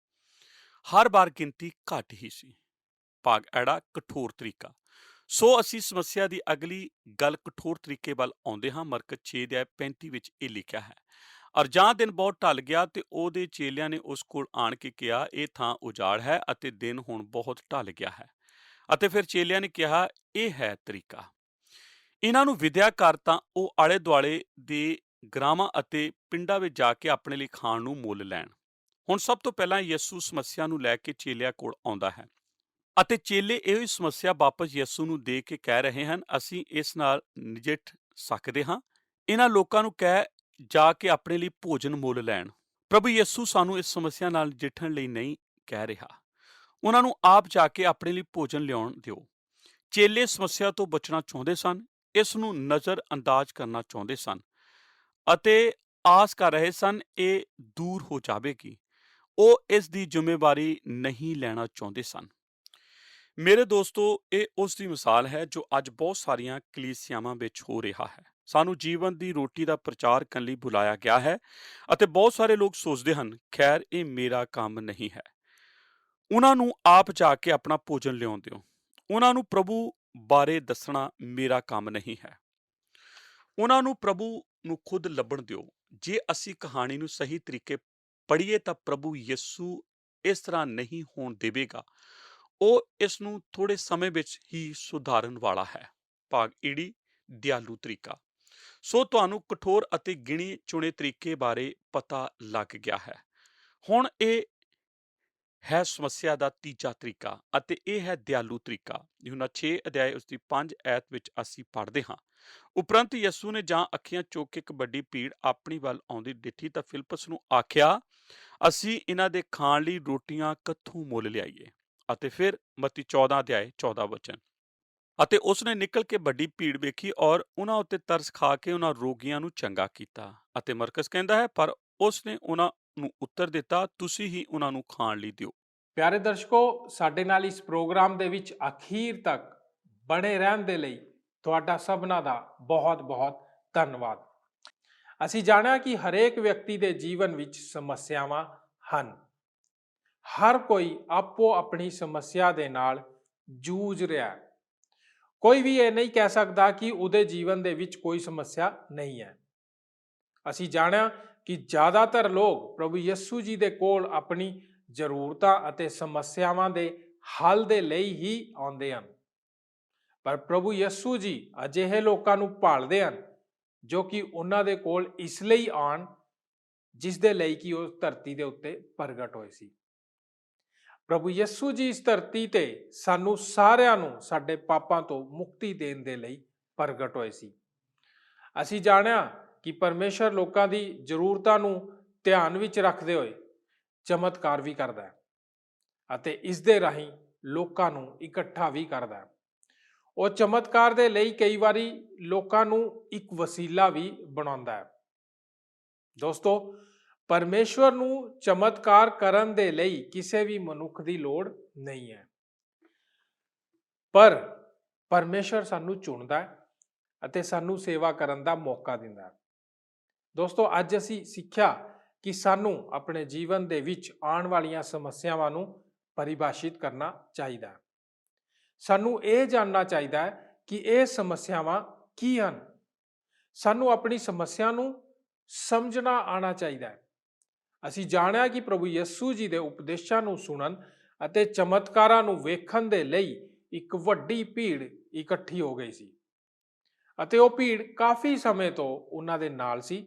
ਹਰ ਵਾਰ ਗਿਣਤੀ ਘੱਟ ਹੀ ਸੀ। ਭਾਗ ਐੜਾ ਕਠੋਰ ਤਰੀਕਾ। ਸੋ ਅਸੀਂ ਸਮੱਸਿਆ ਦੀ ਅਗਲੀ ਗੱਲ ਕਠੋਰ ਤਰੀਕੇ ਵੱਲ ਆਉਂਦੇ ਹਾਂ। ਮਰਕਸ 6:35 ਵਿੱਚ ਇਹ ਲਿਖਿਆ ਹੈ, ਔਰ ਜਾਂ ਦਿਨ ਬਹੁਤ ਢਲ ਗਿਆ ਤੇ ਉਹਦੇ ਚੇਲਿਆਂ ਨੇ ਉਸ ਕੋਲ ਆਣ ਕੇ ਕਿਹਾ, ਇਹ ਥਾਂ ਉਜਾੜ ਹੈ ਅਤੇ ਦਿਨ ਹੁਣ ਬਹੁਤ ਢਲ ਗਿਆ ਹੈ। ਅਤੇ ਫਿਰ ਚੇਲਿਆਂ ਨੇ ਕਿਹਾ, ਇਹ ਹੈ ਤਰੀਕਾ, ਇਹਨਾਂ ਨੂੰ ਵਿਦਿਆ ਕਰ ਤਾਂ ਉਹ ਆਲੇ ਦੁਆਲੇ ਦੇ ਗ੍ਰਾਮਾਂ ਅਤੇ ਪਿੰਡਾਂ ਵਿੱਚ ਜਾ ਕੇ ਆਪਣੇ ਲਈ ਖਾਣ ਨੂੰ ਮੁੱਲ ਲੈਣ। ਹੁਣ ਸਭ ਤੋਂ ਪਹਿਲਾਂ ਯਿਸੂ ਸਮੱਸਿਆ ਨੂੰ ਲੈ ਕੇ ਚੇਲਿਆਂ ਕੋਲ ਆਉਂਦਾ ਹੈ ਅਤੇ ਚੇਲੇ ਇਹੋ ਹੀ ਸਮੱਸਿਆ ਵਾਪਸ ਯਿਸੂ ਨੂੰ ਦੇ ਕੇ ਕਹਿ ਰਹੇ ਹਨ, ਅਸੀਂ ਇਸ ਨਾਲ ਨਜਿੱਠ ਸਕਦੇ ਹਾਂ। ਇਹਨਾਂ ਲੋਕਾਂ ਨੂੰ ਕਹਿ ਜਾ ਕੇ ਆਪਣੇ ਲਈ ਭੋਜਨ ਮੁੱਲ ਲੈਣ। ਪ੍ਰਭੂ ਯਿਸੂ ਸਾਨੂੰ ਇਸ ਸਮੱਸਿਆ ਨਾਲ ਨਜਿੱਠਣ ਲਈ ਨਹੀਂ ਕਹਿ ਰਿਹਾ। ਉਹਨਾਂ ਨੂੰ ਆਪ ਜਾ ਕੇ ਆਪਣੇ ਲਈ ਭੋਜਨ ਲਿਆਉਣ ਦਿਓ। ਚੇਲੇ ਸਮੱਸਿਆ ਤੋਂ ਬਚਣਾ ਚਾਹੁੰਦੇ ਸਨ, ਇਸ ਨੂੰ ਨਜ਼ਰ ਅੰਦਾਜ਼ ਕਰਨਾ ਚਾਹੁੰਦੇ ਸਨ ਅਤੇ ਆਸ ਕਰ ਰਹੇ ਸਨ ਇਹ ਦੂਰ ਹੋ ਜਾਵੇਗੀ। ਉਹ ਇਸ ਦੀ ਜ਼ਿੰਮੇਵਾਰੀ ਨਹੀਂ ਲੈਣਾ ਚਾਹੁੰਦੇ ਸਨ। ਮੇਰੇ ਦੋਸਤੋ, ਇਹ ਉਸ ਦੀ ਮਿਸਾਲ ਹੈ ਜੋ ਅੱਜ ਬਹੁਤ ਸਾਰੀਆਂ ਕਲੀਸਿਆਵਾਂ ਵਿੱਚ ਹੋ ਰਿਹਾ ਹੈ। ਸਾਨੂੰ ਜੀਵਨ ਦੀ ਰੋਟੀ ਦਾ ਪ੍ਰਚਾਰ ਕਰਨ ਲਈ ਬੁਲਾਇਆ ਗਿਆ ਹੈ ਅਤੇ ਬਹੁਤ ਸਾਰੇ ਲੋਕ ਸੋਚਦੇ ਹਨ, ਖੈਰ ਇਹ ਮੇਰਾ ਕੰਮ ਨਹੀਂ ਹੈ। ਉਹਨਾਂ ਨੂੰ ਆਪ ਜਾ ਕੇ ਆਪਣਾ ਭੋਜਨ ਲਿਆਉਣ ਦਿਓ। ਉਹਨਾਂ ਨੂੰ ਪ੍ਰਭੂ ਬਾਰੇ ਦੱਸਣਾ ਮੇਰਾ ਕੰਮ ਨਹੀਂ ਹੈ। ਉਹਨਾਂ ਨੂੰ ਪ੍ਰਭੂ ਨੂੰ ਖੁਦ ਲੱਭਣ ਦਿਓ। ਜੇ ਅਸੀਂ ਕਹਾਣੀ ਨੂੰ ਸਹੀ ਤਰੀਕੇ ਪੜ੍ਹੀਏ ਤਾਂ ਪ੍ਰਭੂ ਯਿਸੂ ਇਸ ਤਰ੍ਹਾਂ ਨਹੀਂ ਹੋਣ ਦੇਵੇਗਾ। ਉਹ ਇਸ ਨੂੰ ਥੋੜੇ ਸਮੇਂ ਵਿੱਚ ਹੀ ਸੁਧਾਰਨ ਵਾਲਾ ਹੈ। ਭਾਗ ਈੜੀ ਦਿਆਲੂ ਤਰੀਕਾ। ਸੋ ਤੁਹਾਨੂੰ ਕਠੋਰ ਅਤੇ ਗਿਣੇ ਚੁਣੇ ਤਰੀਕੇ ਬਾਰੇ ਪਤਾ ਲੱਗ ਗਿਆ ਹੈ। ਹੁਣ ਇਹ ਹੈ ਸਮੱਸਿਆ ਦਾ ਤੀਜਾ ਤਰੀਕਾ ਅਤੇ ਇਹ ਹੈ ਦਿਆਲੂ ਤਰੀਕਾ। ਯਹੂਨਾ 6 ਅਧਿਆਇ ਉਸ ਦੀ 5 ਐਤ ਵਿੱਚ ਅਸੀਂ ਪੜ੍ਹਦੇ ਹਾਂ, ਉਪਰੰਤ ਯਿਸੂ ਨੇ ਜਾਂ ਅੱਖੀਆਂ ਚੁੱਕ ਕੇ ਇੱਕ ਵੱਡੀ ਭੀੜ ਆਪਣੀ ਵੱਲ ਆਉਂਦੀ ਡਿੱਠੀ ਤਾਂ ਫਿਲਿਪਸ ਨੂੰ ਆਖਿਆ, ਅਸੀਂ ਇਹਨਾਂ ਦੇ ਖਾਣ ਲਈ ਰੋਟੀਆਂ ਕਿੱਥੋਂ ਮੁੱਲ ਲਿਆਈਏ। ਅਤੇ ਫਿਰ ਮਤੀ 14 ਅਧਿਆਇ 14 ਵਚਨ, ਅਤੇ ਉਸਨੇ ਨਿਕਲ ਕੇ ਵੱਡੀ ਭੀੜ ਵੇਖੀ ਔਰ ਉਹਨਾਂ ਉੱਤੇ ਤਰਸ ਖਾ ਕੇ ਉਹਨਾਂ ਰੋਗੀਆਂ ਨੂੰ ਚੰਗਾ ਕੀਤਾ। ਅਤੇ ਮਰਕਸ ਕਹਿੰਦਾ ਹੈ, ਪਰ ਉਸਨੇ ਉਹਨਾਂ ਨੂੰ ਉੱਤਰ ਦਿੱਤਾ, ਤੁਸੀਂ ਹੀ ਉਹਨਾਂ ਨੂੰ ਖਾਣ ਲਈ ਦਿਓ। ਪਿਆਰੇ ਦਰਸ਼ਕੋ, ਸਾਡੇ ਨਾਲ ਇਸ ਪ੍ਰੋਗਰਾਮ ਦੇ ਵਿੱਚ ਅਖੀਰ ਤੱਕ ਬਣੇ ਰਹਿਣ ਦੇ ਲਈ ਤੁਹਾਡਾ ਸਭਨਾਂ ਦਾ ਬਹੁਤ-ਬਹੁਤ ਧੰਨਵਾਦ। ਅਸੀਂ ਜਾਣਿਆ ਕਿ ਹਰੇਕ ਵਿਅਕਤੀ ਦੇ ਜੀਵਨ ਵਿੱਚ ਸਮੱਸਿਆਵਾਂ ਹਨ। ਹਰ ਕੋਈ ਆਪੋ ਆਪਣੀ ਸਮੱਸਿਆ ਦੇ ਨਾਲ ਜੂਝ ਰਿਹਾ ਹੈ। ਕੋਈ ਵੀ ਇਹ ਨਹੀਂ ਕਹਿ ਸਕਦਾ ਕਿ ਉਹਦੇ ਜੀਵਨ ਦੇ ਵਿੱਚ ਕੋਈ ਸਮੱਸਿਆ ਨਹੀਂ ਹੈ। ਅਸੀਂ ਜਾਣਿਆ ਕਿ ਜ਼ਿਆਦਾਤਰ ਲੋਕ ਪ੍ਰਭੂ ਯਿਸੂ ਜੀ ਦੇ ਕੋਲ ਆਪਣੀ ਜ਼ਰੂਰਤਾਂ ਅਤੇ ਸਮੱਸਿਆਵਾਂ ਦੇ ਹੱਲ ਦੇ ਲਈ ਹੀ ਆਉਂਦੇ ਹਨ। ਪਰ ਪ੍ਰਭੂ ਯਿਸੂ ਜੀ ਅਜਿਹੇ ਲੋਕਾਂ ਨੂੰ ਭਾਲਦੇ ਹਨ ਜੋ ਕਿ ਉਹਨਾਂ ਦੇ ਕੋਲ ਇਸ ਲਈ ਆਉਣ ਜਿਸ ਦੇ ਲਈ ਕਿ ਉਹ ਧਰਤੀ ਦੇ ਉੱਤੇ ਪ੍ਰਗਟ ਹੋਏ ਸੀ। ਪ੍ਰਭੂ ਯਿਸੂ ਜੀ ਇਸ ਧਰਤੀ ਤੇ ਸਾਨੂੰ ਸਾਰਿਆਂ ਨੂੰ ਸਾਡੇ ਪਾਪਾਂ ਤੋਂ ਮੁਕਤੀ ਦੇਣ ਦੇ ਲਈ ਪ੍ਰਗਟ ਹੋਏ ਸੀ। ਅਸੀਂ ਜਾਣਿਆ ਕਿ ਪਰਮੇਸ਼ਰ ਲੋਕਾਂ ਦੀ ਜ਼ਰੂਰਤਾਂ ਨੂੰ ਧਿਆਨ ਵਿੱਚ ਰੱਖਦੇ ਹੋਏ ਚਮਤਕਾਰ ਵੀ ਕਰਦਾ ਹੈ ਅਤੇ ਇਸ ਦੇ ਰਾਹੀਂ ਲੋਕਾਂ ਨੂੰ ਇਕੱਠਾ ਵੀ ਕਰਦਾ ਹੈ। ਉਹ ਚਮਤਕਾਰ ਦੇ ਲਈ ਕਈ ਵਾਰੀ ਲੋਕਾਂ ਨੂੰ ਇੱਕ ਵਸੀਲਾ ਵੀ ਬਣਾਉਂਦਾ ਹੈ। ਦੋਸਤੋ, ਪਰਮੇਸ਼ਵਰ ਨੂੰ ਚਮਤਕਾਰ ਕਰਨ ਦੇ ਲਈ ਕਿਸੇ ਵੀ ਮਨੁੱਖ ਦੀ ਲੋੜ ਨਹੀਂ ਹੈ, ਪਰ ਪਰਮੇਸ਼ਵਰ ਸਾਨੂੰ ਚੁਣਦਾ ਹੈ ਅਤੇ ਸਾਨੂੰ ਸੇਵਾ ਕਰਨ ਦਾ ਮੌਕਾ ਦਿੰਦਾ ਹੈ। ਦੋਸਤੋ, ਅੱਜ ਅਸੀਂ ਸਿੱਖਿਆ ਕਿ ਸਾਨੂੰ ਆਪਣੇ ਜੀਵਨ ਦੇ ਵਿੱਚ ਆਉਣ ਵਾਲੀਆਂ ਸਮੱਸਿਆਵਾਂ ਨੂੰ ਪਰਿਭਾਸ਼ਿਤ ਕਰਨਾ ਚਾਹੀਦਾ ਹੈ। ਸਾਨੂੰ ਇਹ ਜਾਣਨਾ ਚਾਹੀਦਾ ਹੈ ਕਿ ਇਹ ਸਮੱਸਿਆਵਾਂ ਕੀ ਹਨ। ਸਾਨੂੰ ਆਪਣੀ ਸਮੱਸਿਆ ਨੂੰ ਸਮਝਣਾ ਆਉਣਾ ਚਾਹੀਦਾ ਹੈ। ਅਸੀਂ ਜਾਣਿਆ ਕਿ ਪ੍ਰਭੂ ਯਿਸੂ ਜੀ ਦੇ ਉਪਦੇਸ਼ਾਂ ਨੂੰ ਸੁਣਨ ਅਤੇ ਚਮਤਕਾਰਾਂ ਨੂੰ ਵੇਖਣ ਦੇ ਲਈ ਇੱਕ ਵੱਡੀ ਭੀੜ ਇਕੱਠੀ ਹੋ ਗਈ ਸੀ ਅਤੇ ਉਹ ਭੀੜ ਕਾਫੀ ਸਮੇਂ ਤੋਂ ਉਹਨਾਂ ਦੇ ਨਾਲ ਸੀ।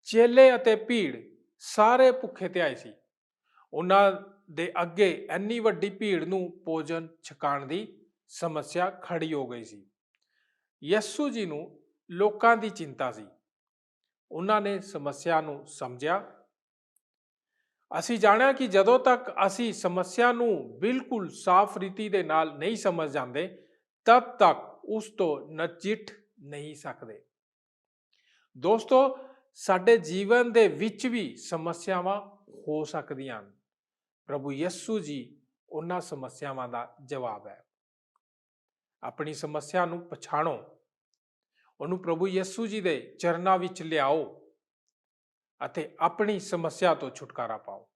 ਚੇਲੇ ਅਤੇ ਭੀੜ ਸਾਰੇ ਭੁੱਖੇ ਤੇ ਆਏ ਸੀ। ਉਹਨਾਂ ਦੇ ਅੱਗੇ ਇੰਨੀ ਵੱਡੀ ਭੀੜ ਨੂੰ ਭੋਜਨ ਛਕਾਉਣ ਦੀ ਸਮੱਸਿਆ ਖੜੀ ਹੋ ਗਈ ਸੀ। ਯਿਸੂ ਜੀ ਨੂੰ ਲੋਕਾਂ ਦੀ ਚਿੰਤਾ ਸੀ। ਉਹਨਾਂ ਨੇ ਸਮੱਸਿਆ ਨੂੰ ਸਮਝਿਆ। ਅਸੀਂ ਜਾਣਿਆ ਕਿ ਜਦੋਂ ਤੱਕ ਅਸੀਂ ਸਮੱਸਿਆ ਨੂੰ ਬਿਲਕੁਲ ਸਾਫ਼ ਰੀਤੀ ਦੇ ਨਾਲ ਨਹੀਂ ਸਮਝ ਜਾਂਦੇ, ਤਦ ਤੱਕ ਉਸ ਤੋਂ ਨਜਿੱਠ ਨਹੀਂ ਸਕਦੇ। ਦੋਸਤੋ, ਸਾਡੇ ਜੀਵਨ ਦੇ ਵਿੱਚ ਵੀ ਸਮੱਸਿਆਵਾਂ ਹੋ ਸਕਦੀਆਂ ਹਨ। ਪ੍ਰਭੂ ਯਿਸੂ ਜੀ ਉਹਨਾਂ ਸਮੱਸਿਆਵਾਂ ਦਾ ਜਵਾਬ ਹੈ। ਆਪਣੀ ਸਮੱਸਿਆ ਨੂੰ ਪਛਾਣੋ, ਉਹਨੂੰ ਪ੍ਰਭੂ ਯਿਸੂ ਜੀ ਦੇ ਚਰਨਾਂ ਵਿੱਚ ਲਿਆਓ ਅਤੇ ਆਪਣੀ ਸਮੱਸਿਆ ਤੋਂ ਛੁਟਕਾਰਾ ਪਾਓ।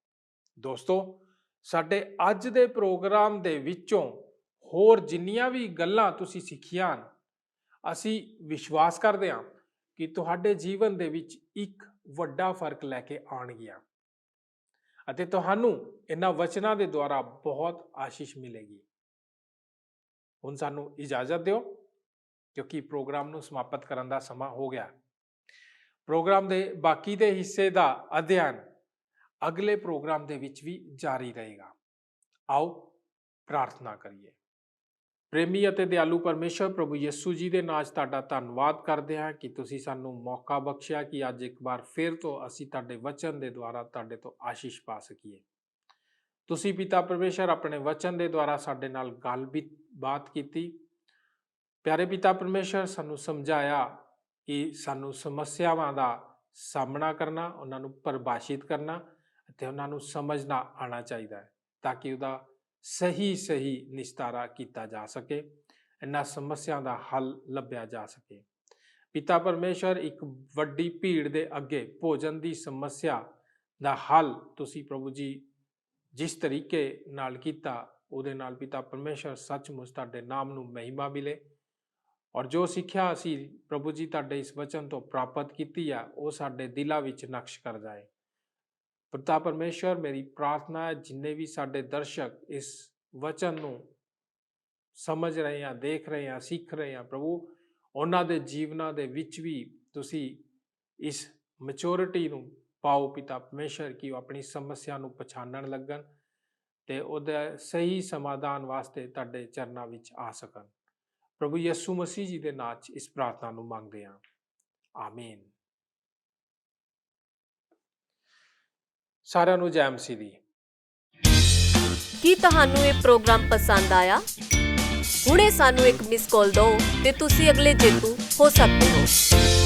ਦੋਸਤੋ, ਸਾਡੇ ਅੱਜ ਦੇ ਪ੍ਰੋਗਰਾਮ ਦੇ ਵਿੱਚੋਂ ਹੋਰ ਜਿੰਨੀਆਂ ਵੀ ਗੱਲਾਂ ਤੁਸੀਂ ਸਿੱਖੀਆਂ ਹਨ, ਅਸੀਂ ਵਿਸ਼ਵਾਸ ਕਰਦੇ ਹਾਂ ਕਿ ਤੁਹਾਡੇ ਜੀਵਨ ਦੇ ਵਿੱਚ ਇੱਕ ਵੱਡਾ ਫਰਕ ਲੈ ਕੇ ਆਉਣਗੀਆਂ ਅਤੇ ਤੁਹਾਨੂੰ ਇਹਨਾਂ ਵਚਨਾਂ ਦੇ ਦੁਆਰਾ ਬਹੁਤ ਆਸ਼ੀਸ਼ ਮਿਲੇਗੀ। ਹੁਣ ਸਾਨੂੰ ਇਜਾਜ਼ਤ ਦਿਓ, ਕਿਉਂਕਿ ਪ੍ਰੋਗਰਾਮ ਨੂੰ ਸਮਾਪਤ ਕਰਨ ਦਾ ਸਮਾਂ ਹੋ ਗਿਆ। ਪ੍ਰੋਗਰਾਮ ਦੇ ਬਾਕੀ ਦੇ ਹਿੱਸੇ ਦਾ ਅਧਿਐਨ ਅਗਲੇ ਪ੍ਰੋਗਰਾਮ ਦੇ ਵਿੱਚ ਵੀ ਜਾਰੀ ਰਹੇਗਾ। ਆਓ ਪ੍ਰਾਰਥਨਾ ਕਰੀਏ। ਪ੍ਰੇਮੀ ਅਤੇ ਦਿਆਲੂ ਪਰਮੇਸ਼ਰ, ਪ੍ਰਭੂ ਯਿਸੂ ਜੀ ਦੇ ਨਾਮ 'ਚ ਤੁਹਾਡਾ ਧੰਨਵਾਦ ਕਰਦੇ ਹਾਂ ਕਿ ਤੁਸੀਂ ਸਾਨੂੰ ਮੌਕਾ ਬਖਸ਼ਿਆ ਕਿ ਅੱਜ ਇੱਕ ਵਾਰ ਫਿਰ ਤੋਂ ਅਸੀਂ ਤੁਹਾਡੇ ਵਚਨ ਦੇ ਦੁਆਰਾ ਤੁਹਾਡੇ ਤੋਂ ਆਸ਼ੀਸ਼ ਪਾ ਸਕੀਏ। ਤੁਸੀਂ ਪਿਤਾ ਪਰਮੇਸ਼ਰ ਆਪਣੇ ਵਚਨ ਦੇ ਦੁਆਰਾ ਸਾਡੇ ਨਾਲ ਗੱਲਬਾਤ ਕੀਤੀ। ਪਿਆਰੇ ਪਿਤਾ ਪਰਮੇਸ਼ਰ, ਸਾਨੂੰ ਸਮਝਾਇਆ ਕਿ ਸਾਨੂੰ ਸਮੱਸਿਆਵਾਂ ਦਾ ਸਾਹਮਣਾ ਕਰਨਾ, ਉਹਨਾਂ ਨੂੰ ਪਰਿਭਾਸ਼ਿਤ ਕਰਨਾ ਅਤੇ ਉਹਨਾਂ ਨੂੰ ਸਮਝਣਾ ਆਉਣਾ ਚਾਹੀਦਾ ਹੈ ਤਾਂ ਕਿ ਉਹਦਾ ਸਹੀ ਨਿਸਤਾਰਾ ਕੀਤਾ ਜਾ ਸਕੇ, ਇਹਨਾਂ ਸਮੱਸਿਆ ਦਾ ਹੱਲ ਲੱਭਿਆ ਜਾ ਸਕੇ। ਪਿਤਾ ਪਰਮੇਸ਼ਰ, ਇੱਕ ਵੱਡੀ ਭੀੜ ਦੇ ਅੱਗੇ ਭੋਜਨ ਦੀ ਸਮੱਸਿਆ ਦਾ ਹੱਲ ਤੁਸੀਂ ਪ੍ਰਭੂ ਜੀ ਜਿਸ ਤਰੀਕੇ ਨਾਲ ਕੀਤਾ, ਉਹਦੇ ਨਾਲ ਪਿਤਾ ਪਰਮੇਸ਼ਰ ਸੱਚਮੁੱਚ ਤੁਹਾਡੇ ਨਾਮ ਨੂੰ ਮਹਿਮਾ ਮਿਲੇ। ਔਰ ਜੋ ਸਿੱਖਿਆ ਅਸੀਂ ਪ੍ਰਭੂ ਜੀ ਤੁਹਾਡੇ ਇਸ ਵਚਨ ਤੋਂ ਪ੍ਰਾਪਤ ਕੀਤੀ ਆ, ਉਹ ਸਾਡੇ ਦਿਲਾਂ ਵਿੱਚ ਨਕਸ਼ ਕਰ ਜਾਏ। ਪਿਤਾ ਪਰਮੇਸ਼ਰ, ਮੇਰੀ ਪ੍ਰਾਰਥਨਾ ਹੈ ਜਿੰਨੇ ਵੀ ਸਾਡੇ ਦਰਸ਼ਕ ਇਸ ਵਚਨ ਨੂੰ ਸਮਝ ਰਹੇ ਆ, ਦੇਖ ਰਹੇ ਆ, ਸਿੱਖ ਰਹੇ ਆ, ਪ੍ਰਭੂ ਉਹਨਾਂ ਦੇ ਜੀਵਨਾਂ ਦੇ ਵਿੱਚ ਵੀ ਤੁਸੀਂ ਇਸ ਮੈਚੁਰਿਟੀ ਨੂੰ ਪਾਓ ਪਿਤਾ ਪਰਮੇਸ਼ਰ, ਕਿ ਉਹ ਆਪਣੀ ਸਮੱਸਿਆ ਨੂੰ ਪਛਾਣਨ ਲੱਗਣ ਤੇ ਉਹਦਾ ਸਹੀ ਸਮਾਧਾਨ ਵਾਸਤੇ ਤੁਹਾਡੇ ਚਰਨਾਂ ਵਿੱਚ ਆ ਸਕਣ। ਪ੍ਰਭੂ ਯਿਸੂ ਮਸੀਹ ਜੀ ਦੇ ਨਾਮ 'ਚ ਇਸ ਪ੍ਰਾਰਥਨਾ ਨੂੰ ਮੰਗਦੇ ਹਾਂ, ਆਮੀਨ। ਸਾਰਿਆਂ ਨੂੰ ਜੈ ਮਸੀਹ ਦੀ। ਕੀ ਤੁਹਾਨੂੰ ਇਹ ਪ੍ਰੋਗਰਾਮ ਪਸੰਦ ਆਇਆ? ਹੁਣੇ ਸਾਨੂੰ ਇੱਕ ਮਿਸ ਕਾਲ ਦਿਓ ਤੇ ਤੁਸੀਂ ਅਗਲੇ ਜੇਤੂ ਹੋ ਸਕਦੇ ਹੋ।